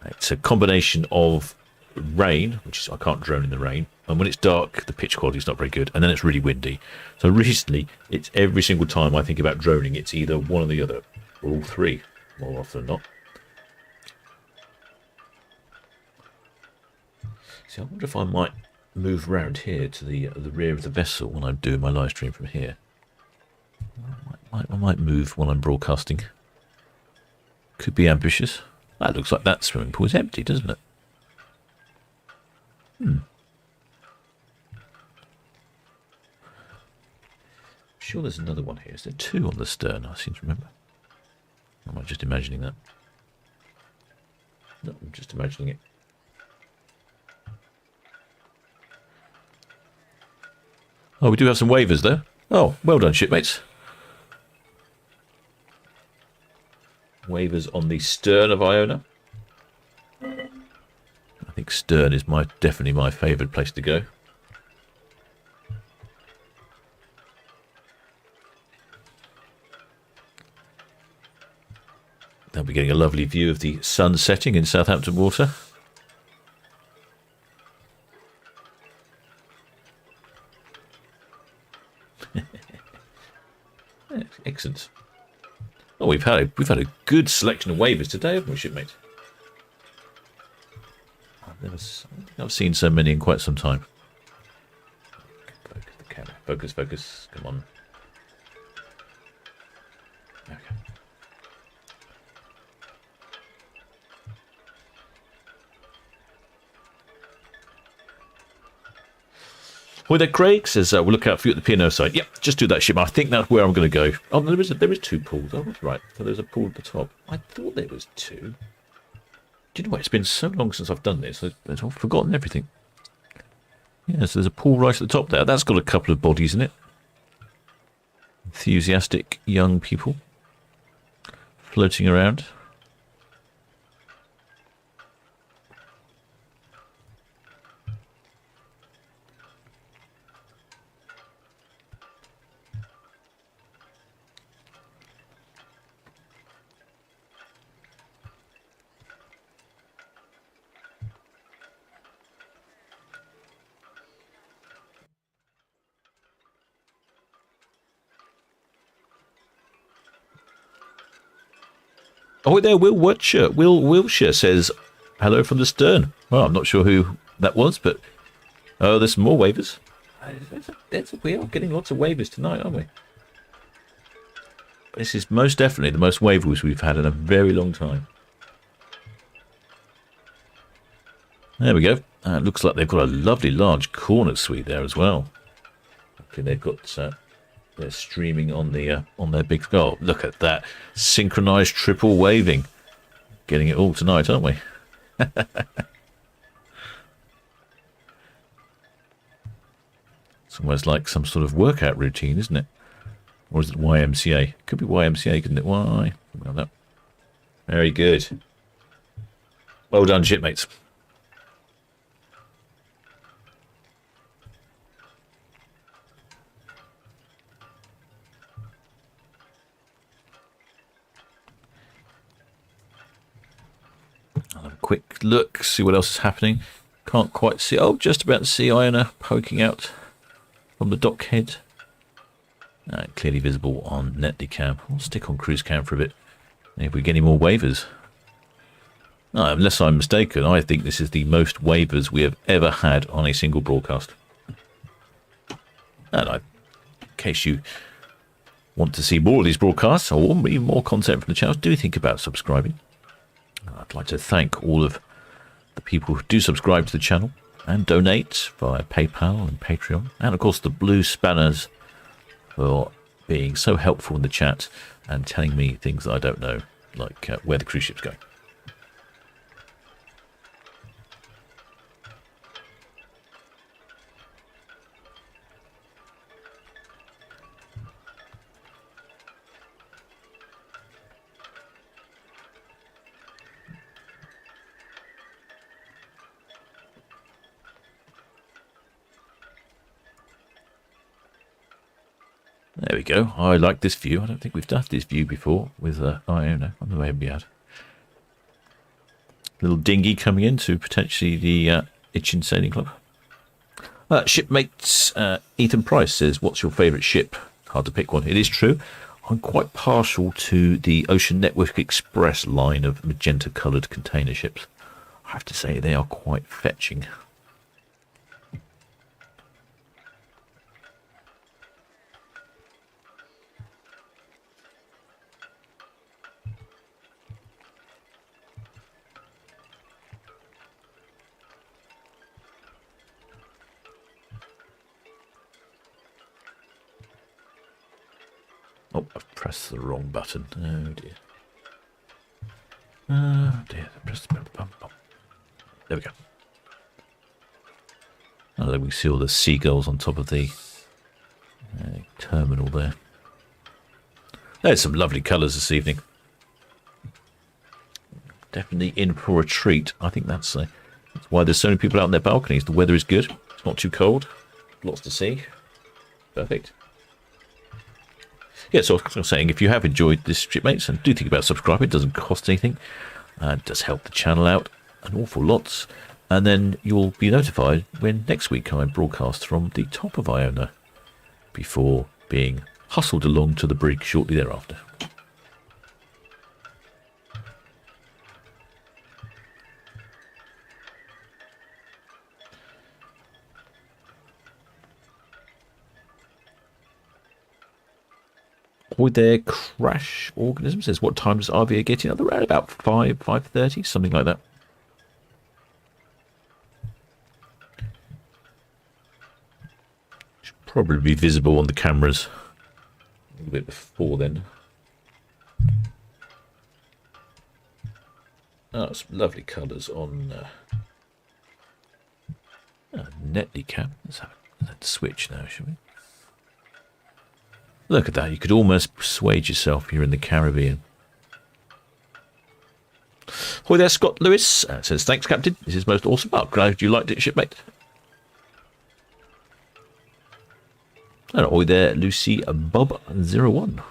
It's a combination of rain, which is I can't drone in the rain, and when it's dark the pitch quality is not very good, and then it's really windy. So recently it's every single time I think about droning, it's either one or the other, or all three, more often than not. See, I wonder if I might move round here to the rear of the vessel when I'm doing my live stream from here. I might move while I'm broadcasting. Could be ambitious. That looks like that swimming pool is empty, doesn't it? Sure, there's another one here. Is there two on the stern? I seem to remember. Or am I just imagining that? No, I'm just imagining it. Oh, we do have some waivers there. Oh, well done, shipmates. Waivers on the stern of Iona. I think stern is definitely my favoured place to go. They'll be getting a lovely view of the sun setting in Southampton water. Excellent. Oh, we've had a good selection of waivers today, haven't we, shipmate? I don't think I've seen so many in quite some time. Focus the camera. Focus, focus. Come on. Okay. Well, there, Craig says, we'll look out for you at the P&O side. Yep, just do that, ship. I think that's where I'm going to go. Oh, there is two pools. Oh, that's right. So there's a pool at the top. I thought there was two. Do you know what? It's been so long since I've done this. I've forgotten everything. Yeah, so there's a pool right at the top there. That's got a couple of bodies in it. Enthusiastic young people floating around. Oh, there, Will Wilshire says, hello from the stern. Well, I'm not sure who that was, but there's some more waivers. We are getting lots of waivers tonight, aren't we? This is most definitely the most waivers we've had in a very long time. There we go. It looks like they've got a lovely large corner suite there as well. Hopefully they've got... they're streaming on their big skull. Look at that synchronized triple waving. Getting it all tonight, aren't we? It's almost like some sort of workout routine, isn't it? Or is it YMCA? Could be YMCA, couldn't it? Why? Well, that. Very good. Well done, shipmates. I'll have a quick look, see what else is happening. Can't quite see. Oh, just about to see Iona poking out from the dock head. Clearly visible on Netley cam. I'll stick on cruise cam for a bit. If we get any more waivers. Unless I'm mistaken, I think this is the most waivers we have ever had on a single broadcast. And in case you want to see more of these broadcasts or even more content from the channel, do think about subscribing. I'd like to thank all of the people who do subscribe to the channel and donate via PayPal and Patreon. And of course the Blue Spanners for being so helpful in the chat and telling me things that I don't know, like where the cruise ship's going. There we go. I like this view. I don't think we've done this view before with Iona. I don't know if we had. Little dinghy coming into potentially the Itchin Sailing Club. Shipmates Ethan Price says, what's your favourite ship? Hard to pick one. It is true. I'm quite partial to the Ocean Network Express line of magenta coloured container ships. I have to say they are quite fetching. Oh, I've pressed the wrong button. Oh dear. Oh dear. Press the bum. There we go. Oh, there we see all the seagulls on top of the terminal there. There's some lovely colours this evening. Definitely in for a treat. I think that's why there's so many people out on their balconies. The weather is good. It's not too cold. Lots to see. Perfect. Yeah, so I was saying, if you have enjoyed this, shipmates, and do think about subscribing, it doesn't cost anything. It does help the channel out an awful lot. And then you'll be notified when next week I broadcast from the top of Iona before being hustled along to the brig shortly thereafter. With their crash organism says, what time does RVA get in? They're around about 5:30, something like that. Should probably be visible on the cameras a little bit before then. Oh, some lovely colours on Netley cap. Let's switch now, shall we? Look at that. You could almost persuade yourself you're in the Caribbean. Hi there, Scott Lewis. Says, thanks, Captain. This is most awesome. Oh, glad you liked it, shipmate. And hi there, Lucy Bob01.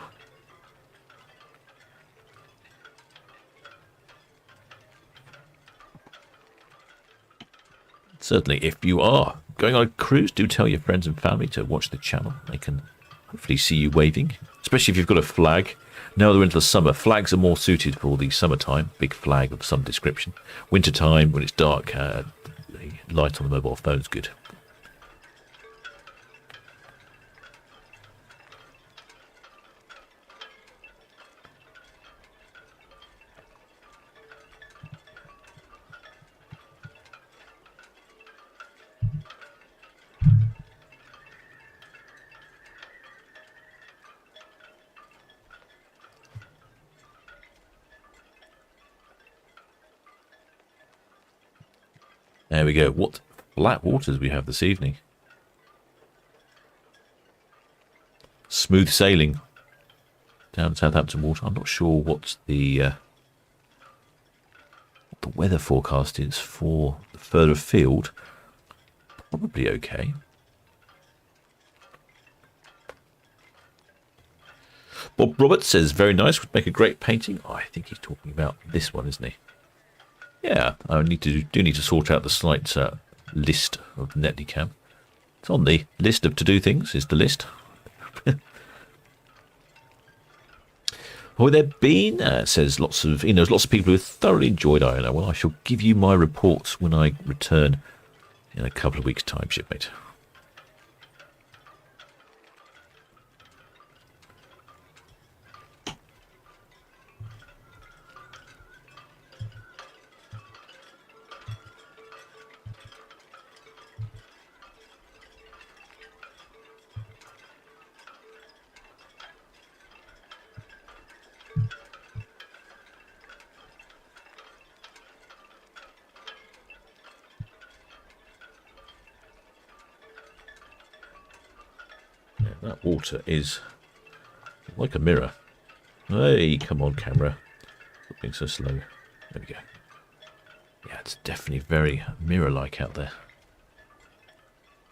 Certainly, if you are going on a cruise, do tell your friends and family to watch the channel. They can hopefully see you waving, especially if you've got a flag. Now they're into the summer. Flags are more suited for the summertime. Big flag of some description. Wintertime, when it's dark, the light on the mobile phone is good. There we go. What black waters we have this evening. Smooth sailing down Southampton water. I'm not sure what the weather forecast is for the further afield. Probably okay. Bob Roberts says, very nice, would make a great painting. Oh, I think he's talking about this one, isn't he? Yeah, I do need to sort out the slight list of Netlycam. It's on the list of to-do things, is the list. Well, there been, says lots of people who thoroughly enjoyed Iona. Well, I shall give you my reports when I return in a couple of weeks' time, shipmate. That water is like a mirror. Hey, come on, camera. Stop being so slow. There we go. Yeah, it's definitely very mirror-like out there.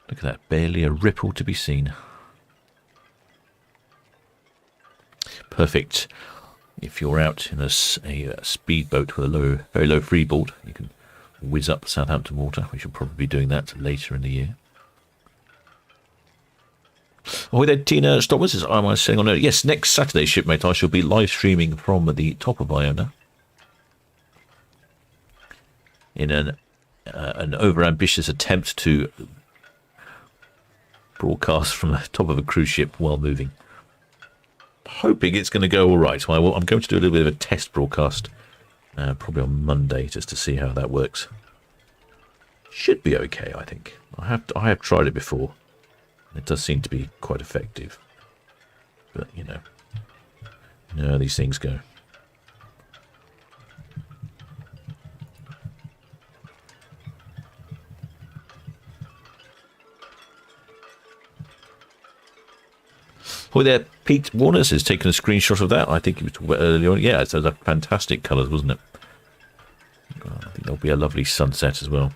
Look at that. Barely a ripple to be seen. Perfect. If you're out in a speedboat with a very low freeboard, you can whiz up Southampton water. We should probably be doing that later in the year. Oh, there, Tina Stoppers, as I was saying on earlier. Yes, next Saturday, shipmate, I shall be live streaming from the top of Iona in an over-ambitious attempt to broadcast from the top of a cruise ship while moving. Hoping it's going to go all right. So I'm going to do a little bit of a test broadcast, probably on Monday, just to see how that works. Should be okay, I think. I have tried it before. It does seem to be quite effective. But, you know how these things go. Oh, there, Pete Warners has taken a screenshot of that. I think he was talking about earlier on. Yeah, it's those fantastic colours, wasn't it? I think there'll be a lovely sunset as well.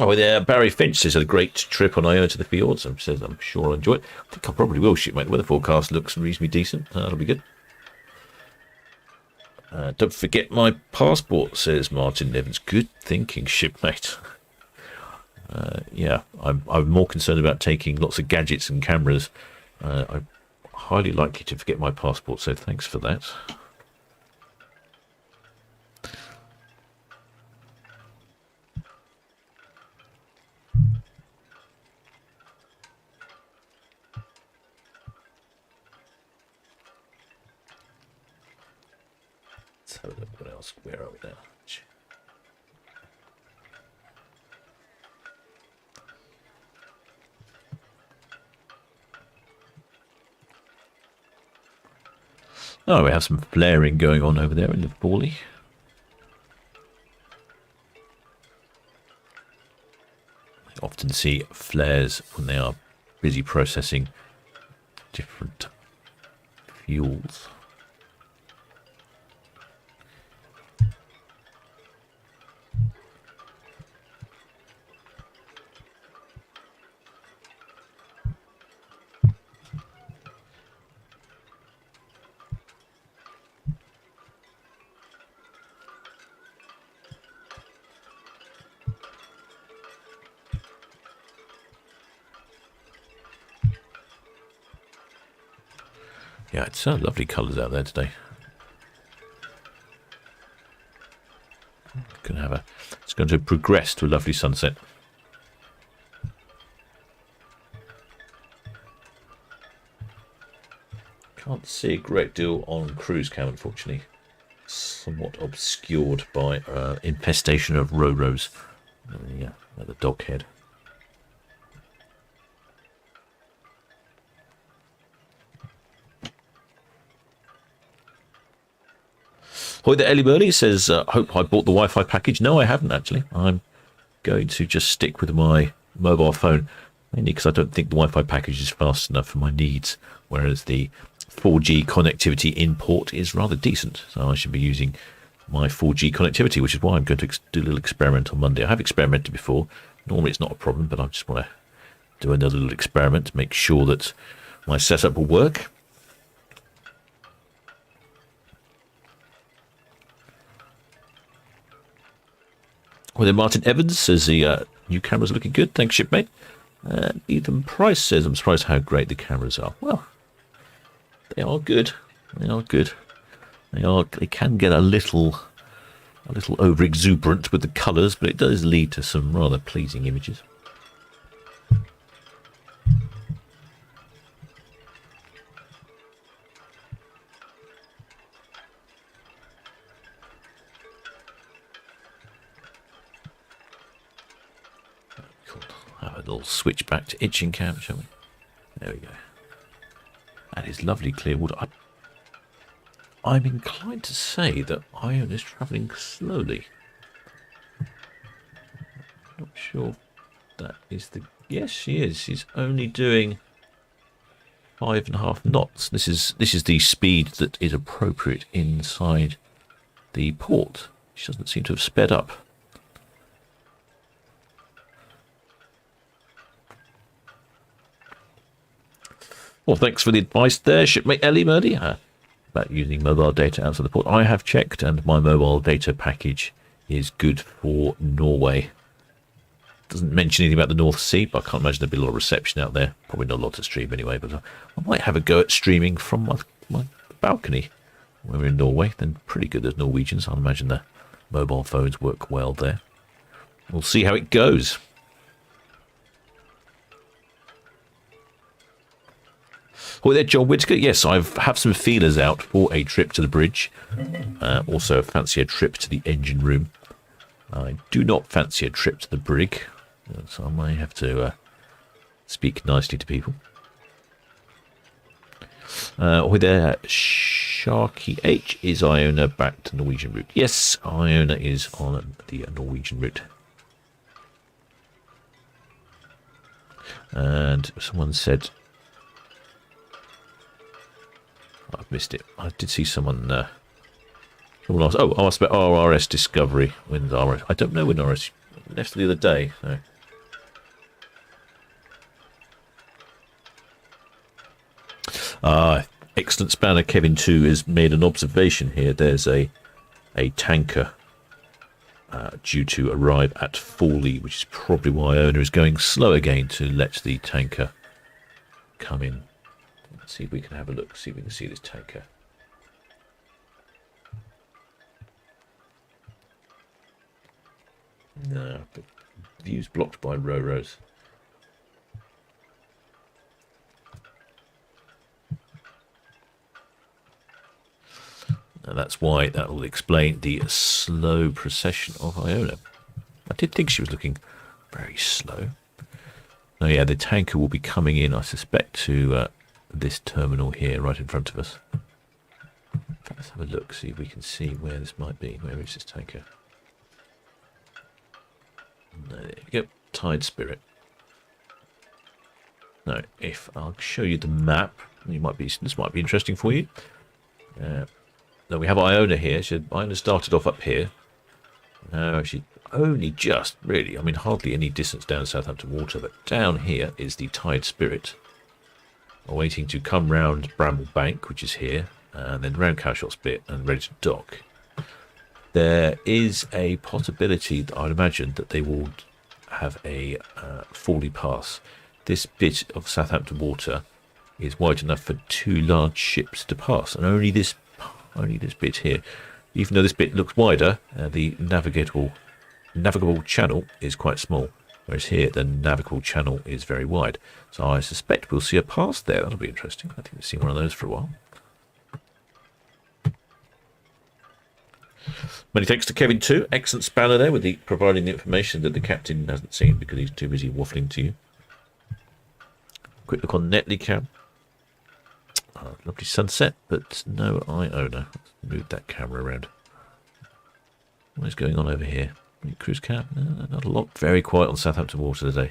Oh, there, Barry Finch says a great trip on Iona to the fjords. Says I'm sure I'll enjoy it. I think I probably will, shipmate. The weather forecast looks reasonably decent. That'll be good. Don't forget my passport, says Martin Evans. Good thinking, shipmate. Yeah, I'm more concerned about taking lots of gadgets and cameras. I'm highly likely to forget my passport, so thanks for that. Let's have a look. What else? Where are we now? Oh, we have some flaring going on over there in Liverpool. I often see flares when they are busy processing different fuels. Yeah, it's lovely colours out there today. It's going to progress to a lovely sunset. Can't see a great deal on cruise cam, unfortunately. Somewhat obscured by infestation of roros. Yeah, at the dockhead. Hoy there, Ellie Burley says, hope I bought the Wi-Fi package. No, I haven't actually. I'm going to just stick with my mobile phone, mainly because I don't think the Wi-Fi package is fast enough for my needs, whereas the 4G connectivity in port is rather decent. So I should be using my 4G connectivity, which is why I'm going to do a little experiment on Monday. I have experimented before. Normally it's not a problem, but I just want to do another little experiment to make sure that my setup will work. Well, then Martin Evans says the new cameras are looking good. Thanks, shipmate. Ethan Price says, I'm surprised how great the cameras are. Well, they are good. They are good. They can get a little over exuberant with the colours, but it does lead to some rather pleasing images. Cool. Have a little switch back to itching cam, shall we? There we go. That is lovely clear water. I'm inclined to say that Iona is travelling slowly. Not sure if that is the... Yes, she is. She's only doing 5.5 knots. This is the speed that is appropriate inside the port. She doesn't seem to have sped up. Well, thanks for the advice there, shipmate Ellie Murdy. About using mobile data outside the port. I have checked, and my mobile data package is good for Norway. Doesn't mention anything about the North Sea, but I can't imagine there'd be a lot of reception out there. Probably not a lot to stream anyway, but I might have a go at streaming from my balcony when we're in Norway. Then pretty good as Norwegians. I imagine the mobile phones work well there. We'll see how it goes. Oh, there, John Whitaker. Yes, I have some feelers out for a trip to the bridge. Also, fancy a trip to the engine room. I do not fancy a trip to the brig, so I may have to speak nicely to people. Oh, there, Sharky H. Is Iona back to Norwegian route? Yes, Iona is on the Norwegian route. And someone said... I've missed it. I did see someone asked, oh, I asked about RRS Discovery. When's RRS? I don't know when RRS left the other day. So. Excellent spanner Kevin 2 has made an observation here. There's a tanker due to arrive at Fawley, which is probably why Iona is going slow again to let the tanker come in. Let's see if we can have a look, see if we can see this tanker. No, but view's blocked by Roros. And that's why that will explain the slow procession of Iona. I did think she was looking very slow. Oh yeah, the tanker will be coming in, I suspect, to this terminal here right in front of us. Let's have a look, see if we can see where this might be. Where is this tanker? No, there we go. Tide Spirit. No, if I'll show you the map, this might be interesting for you. No, we have Iona here. Iona started off up here. No, she only just really, I mean, hardly any distance down Southampton water, but down here is the Tide Spirit, waiting to come round Bramble Bank, which is here, and then round Cowshot's bit and ready to dock. There is a possibility that I'd imagine that they will have a Fawley Pass. This bit of Southampton water is wide enough for 2 large ships to pass, and only this bit here. Even though this bit looks wider, the navigable channel is quite small. Whereas here, the navigable channel is very wide. So I suspect we'll see a pass there. That'll be interesting. I think we've seen one of those for a while. Many thanks to Kevin too. Excellent spanner there with providing the information that the captain hasn't seen because he's too busy waffling to you. Quick look on Netley cam. Lovely sunset, but no Iona. Let's move that camera around. What is going on over here? Cruise cab? No, not a lot. Very quiet on Southampton water today.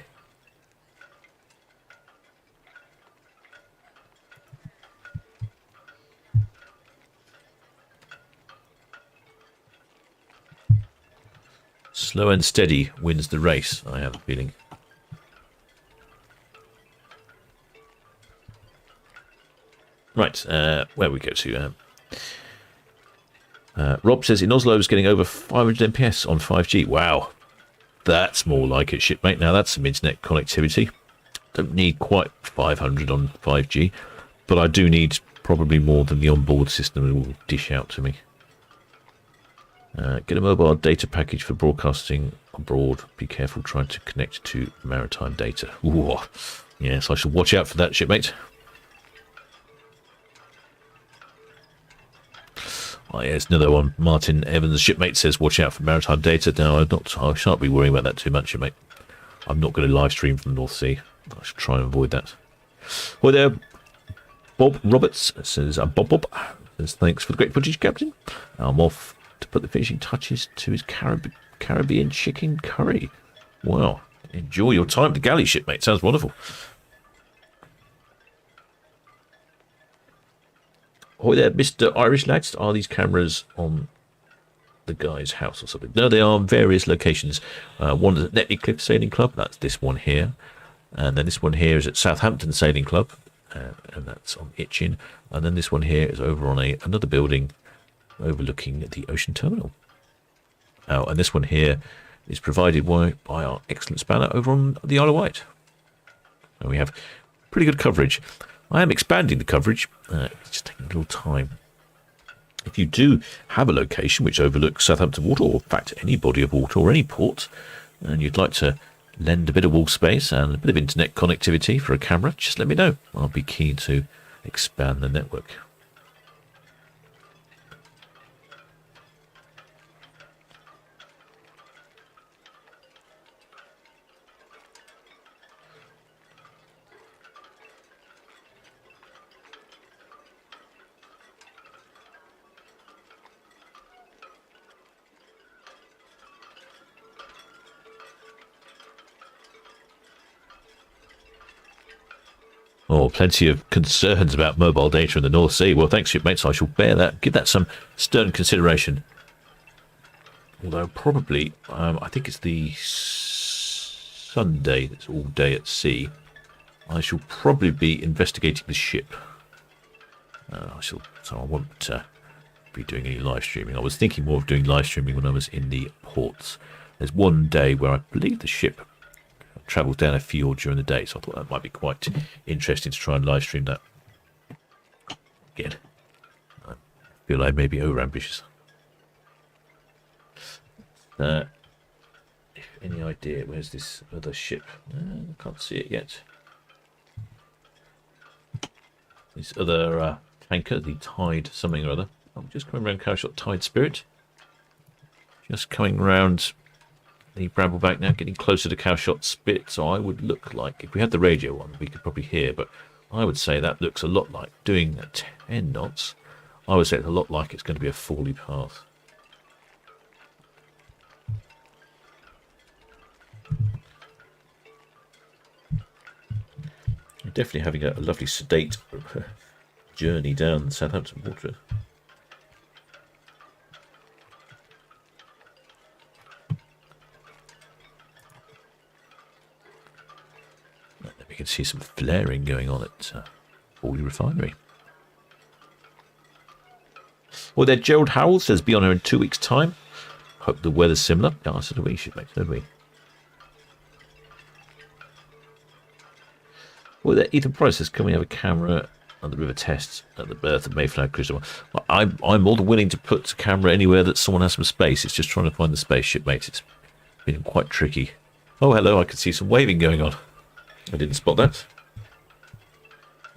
Slow and steady wins the race, I have a feeling. Right, where we go to? Rob says in Oslo is getting over 500 MPS on 5G. Wow, That's more like it, shipmate. Now that's some internet connectivity. Don't need quite 500 on 5G, but I do need probably more than the onboard system will dish out to me. Get a mobile data package for broadcasting abroad. Be careful trying to connect to maritime data. Ooh, yes, I shall watch out for that, shipmate. Oh, yes, another one. Martin Evans, shipmate, says watch out for maritime data. No, I shan't be worrying about that too much, shipmate. I'm not going to live stream from the North Sea. I should try and avoid that. Well, there, Bob Roberts says, Bob says, thanks for the great footage, Captain. I'm off to put the finishing touches to his Caribbean chicken curry. Wow. Enjoy your time at the galley, shipmate. Sounds wonderful. Oh, there, Mr. Irish lads. Are these cameras on the guy's house or something? No, they are on various locations. One is at Netley Cliff Sailing Club. That's this one here. And then this one here is at Southampton Sailing Club. And that's on Itchin. And then this one here is over on another building overlooking the ocean terminal. Oh, and this one here is provided by our excellent spanner over on the Isle of Wight. And we have pretty good coverage. I am expanding the coverage. It's just taking a little time. If you do have a location which overlooks Southampton water, or in fact any body of water or any port, and you'd like to lend a bit of wall space and a bit of internet connectivity for a camera, just let me know. I'll be keen to expand the network. Oh, plenty of concerns about mobile data in the North Sea. Well, thanks, shipmates. I shall bear that. Give that some stern consideration. Although probably, I think it's the Sunday that's all day at sea. I shall probably be investigating the ship. So I won't be doing any live streaming. I was thinking more of doing live streaming when I was in the ports. There's one day where I believe the ship travels down a fjord during the day, so I thought that might be quite interesting to try and live stream that. Again, I feel like maybe over ambitious. If any idea, where's this other ship? I can't see it yet. This other tanker, the Tide something or other. I'm just coming around Cowshot Tide Spirit. Just coming round the Brambleback now, getting closer to Cowshot Spit. So I would look like, if we had the radio on, we could probably hear, but I would say that looks a lot like doing 10 knots. I would say it's a lot like it's going to be a Forley path. You're definitely having a lovely sedate journey down Southampton water. We can see some flaring going on at Forley Refinery. Well, there, Gerald Howell says, be on her in 2 weeks' time. Hope the weather's similar. Yeah, so do we, should make, so do we. Well, there, Ethan Price says, can we have a camera on the river tests at the berth of Mayflower cruise? I'm more than willing to put a camera anywhere that someone has some space. It's just trying to find the spaceship, mate. It's been quite tricky. Oh, hello, I can see some waving going on. I didn't spot that.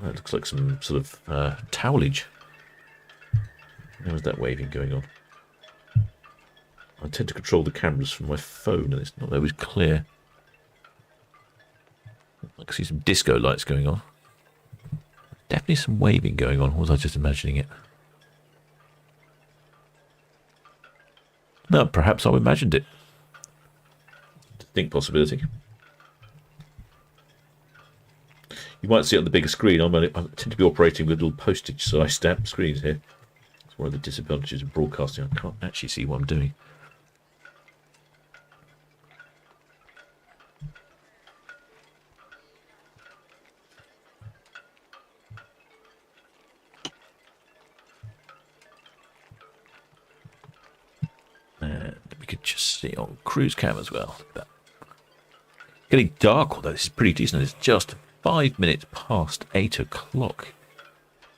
Oh, it looks like some sort of towelage. How is that waving going on? I tend to control the cameras from my phone and it's not always clear. I can see some disco lights going on. Definitely some waving going on, or was I just imagining it? No, perhaps I imagined it. Distinct possibility. You might see it on the bigger screen. I tend to be operating with little postage-sized stamp screens here. It's one of the disadvantages of broadcasting. I can't actually see what I'm doing. And we could just see on cruise cam as well. Look at that. Getting dark, although this is pretty decent. It's just 5 minutes past 8 o'clock.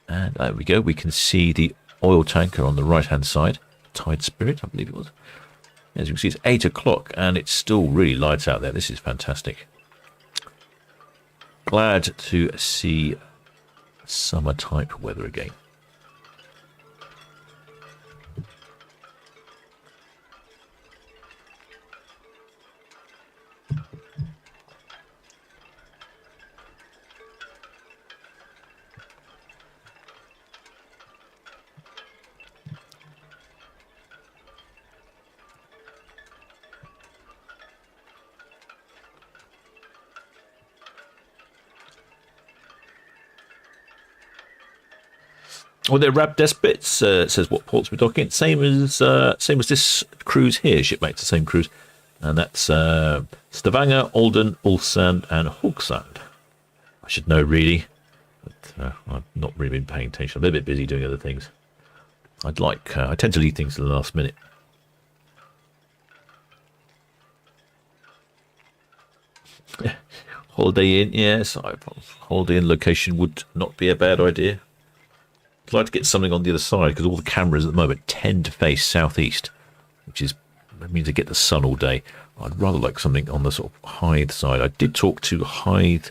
And there we go. We can see the oil tanker on the right-hand side. Tide Spirit, I believe it was. As you can see, it's 8 o'clock, and it's still really light out there. This is fantastic. Glad to see summer-type weather again. Well, their Rab Despots says what ports we're docking. Same as this cruise here, shipmate. The same cruise, and that's Stavanger, Olden, Ulsand, and Hogsand. I should know really, but I've not really been paying attention. I'm a bit busy doing other things. I tend to leave things to the last minute. Holiday Inn, yes. Holiday Inn location would not be a bad idea. I'd like to get something on the other side because all the cameras at the moment tend to face southeast, that means I get the sun all day. I'd rather like something on the sort of Hythe side. I did talk to Hythe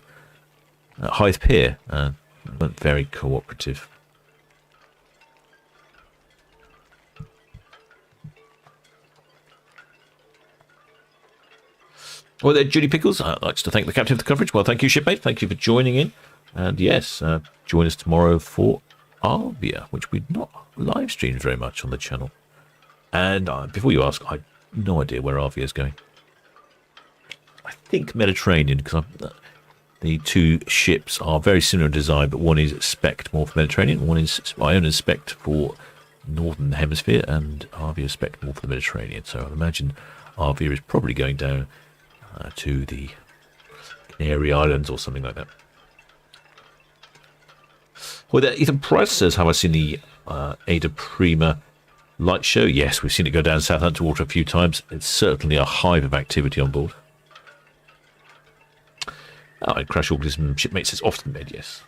Pier, and weren't very cooperative. Well, there, Judy Pickles. I'd like to thank the captain for the coverage. Well, thank you, shipmate. Thank you for joining in. And yes, join us tomorrow for Arvia, which we've not live streamed very much on the channel. And before you ask, I have no idea where Arvia is going. I think Mediterranean, because the two ships are very similar in design, but one is spec'd more for Mediterranean, one is Iona spec'd for Northern Hemisphere, and Arvia is spec'd more for the Mediterranean. So I imagine Arvia is probably going down to the Canary Islands or something like that. Well, there, Ethan Price says, have I seen the Ada Prima light show? Yes, we've seen it go down Southampton water a few times. It's certainly a hive of activity on board. Oh, and Crash Organism Shipmate says, often made, yes.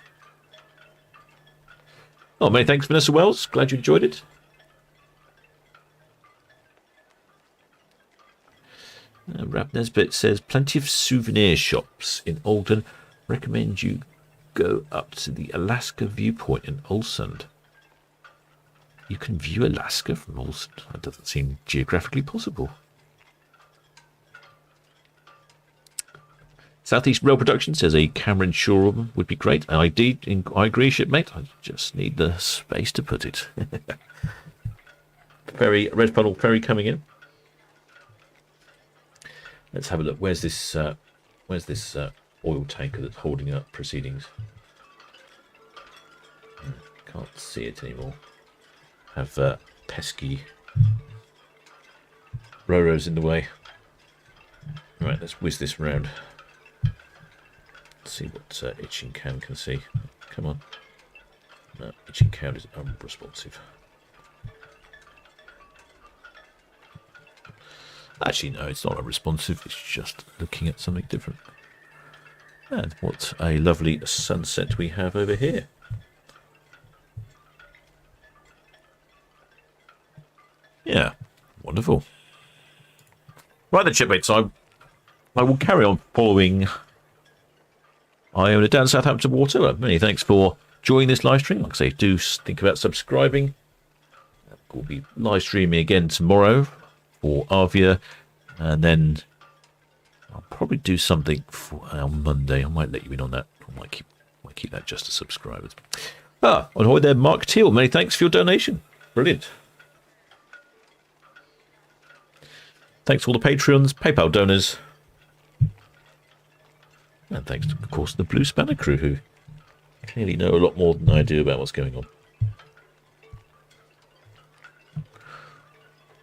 Oh, many thanks, Vanessa Wells. Glad you enjoyed it. Rap Nesbitt says, plenty of souvenir shops in Alden. Recommend you go up to the Alaska viewpoint in Ulsand. You can view Alaska from Ulsand. That doesn't seem geographically possible. Southeast Rail Production says a Cameron showroom would be great. I agree, shipmate. I just need the space to put it. Ferry, Red Funnel Ferry coming in. Let's have a look. Where's this oil tanker that's holding up proceedings? Can't see it anymore. Have pesky Roros in the way. Right, let's whiz this round. Let's see what Itching Cam can see. Come on. No, Itching Cam is unresponsive. Actually, no, it's not unresponsive. It's just looking at something different. And what a lovely sunset we have over here. Yeah, wonderful. Right then, shipmates, I will carry on following Iona down Southampton water. Many thanks for joining this live stream. Like I say, do think about subscribing. We'll be live streaming again tomorrow for Arvia, and then I'll probably do something on Monday. I might let you in on that. I might keep that just to subscribers. On hold there, Mark Teal. Many thanks for your donation. Brilliant. Thanks to all the Patreons, PayPal donors, and thanks, of course, to the Blue Spanner crew, who clearly know a lot more than I do about what's going on.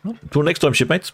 Well, until next time, shipmates.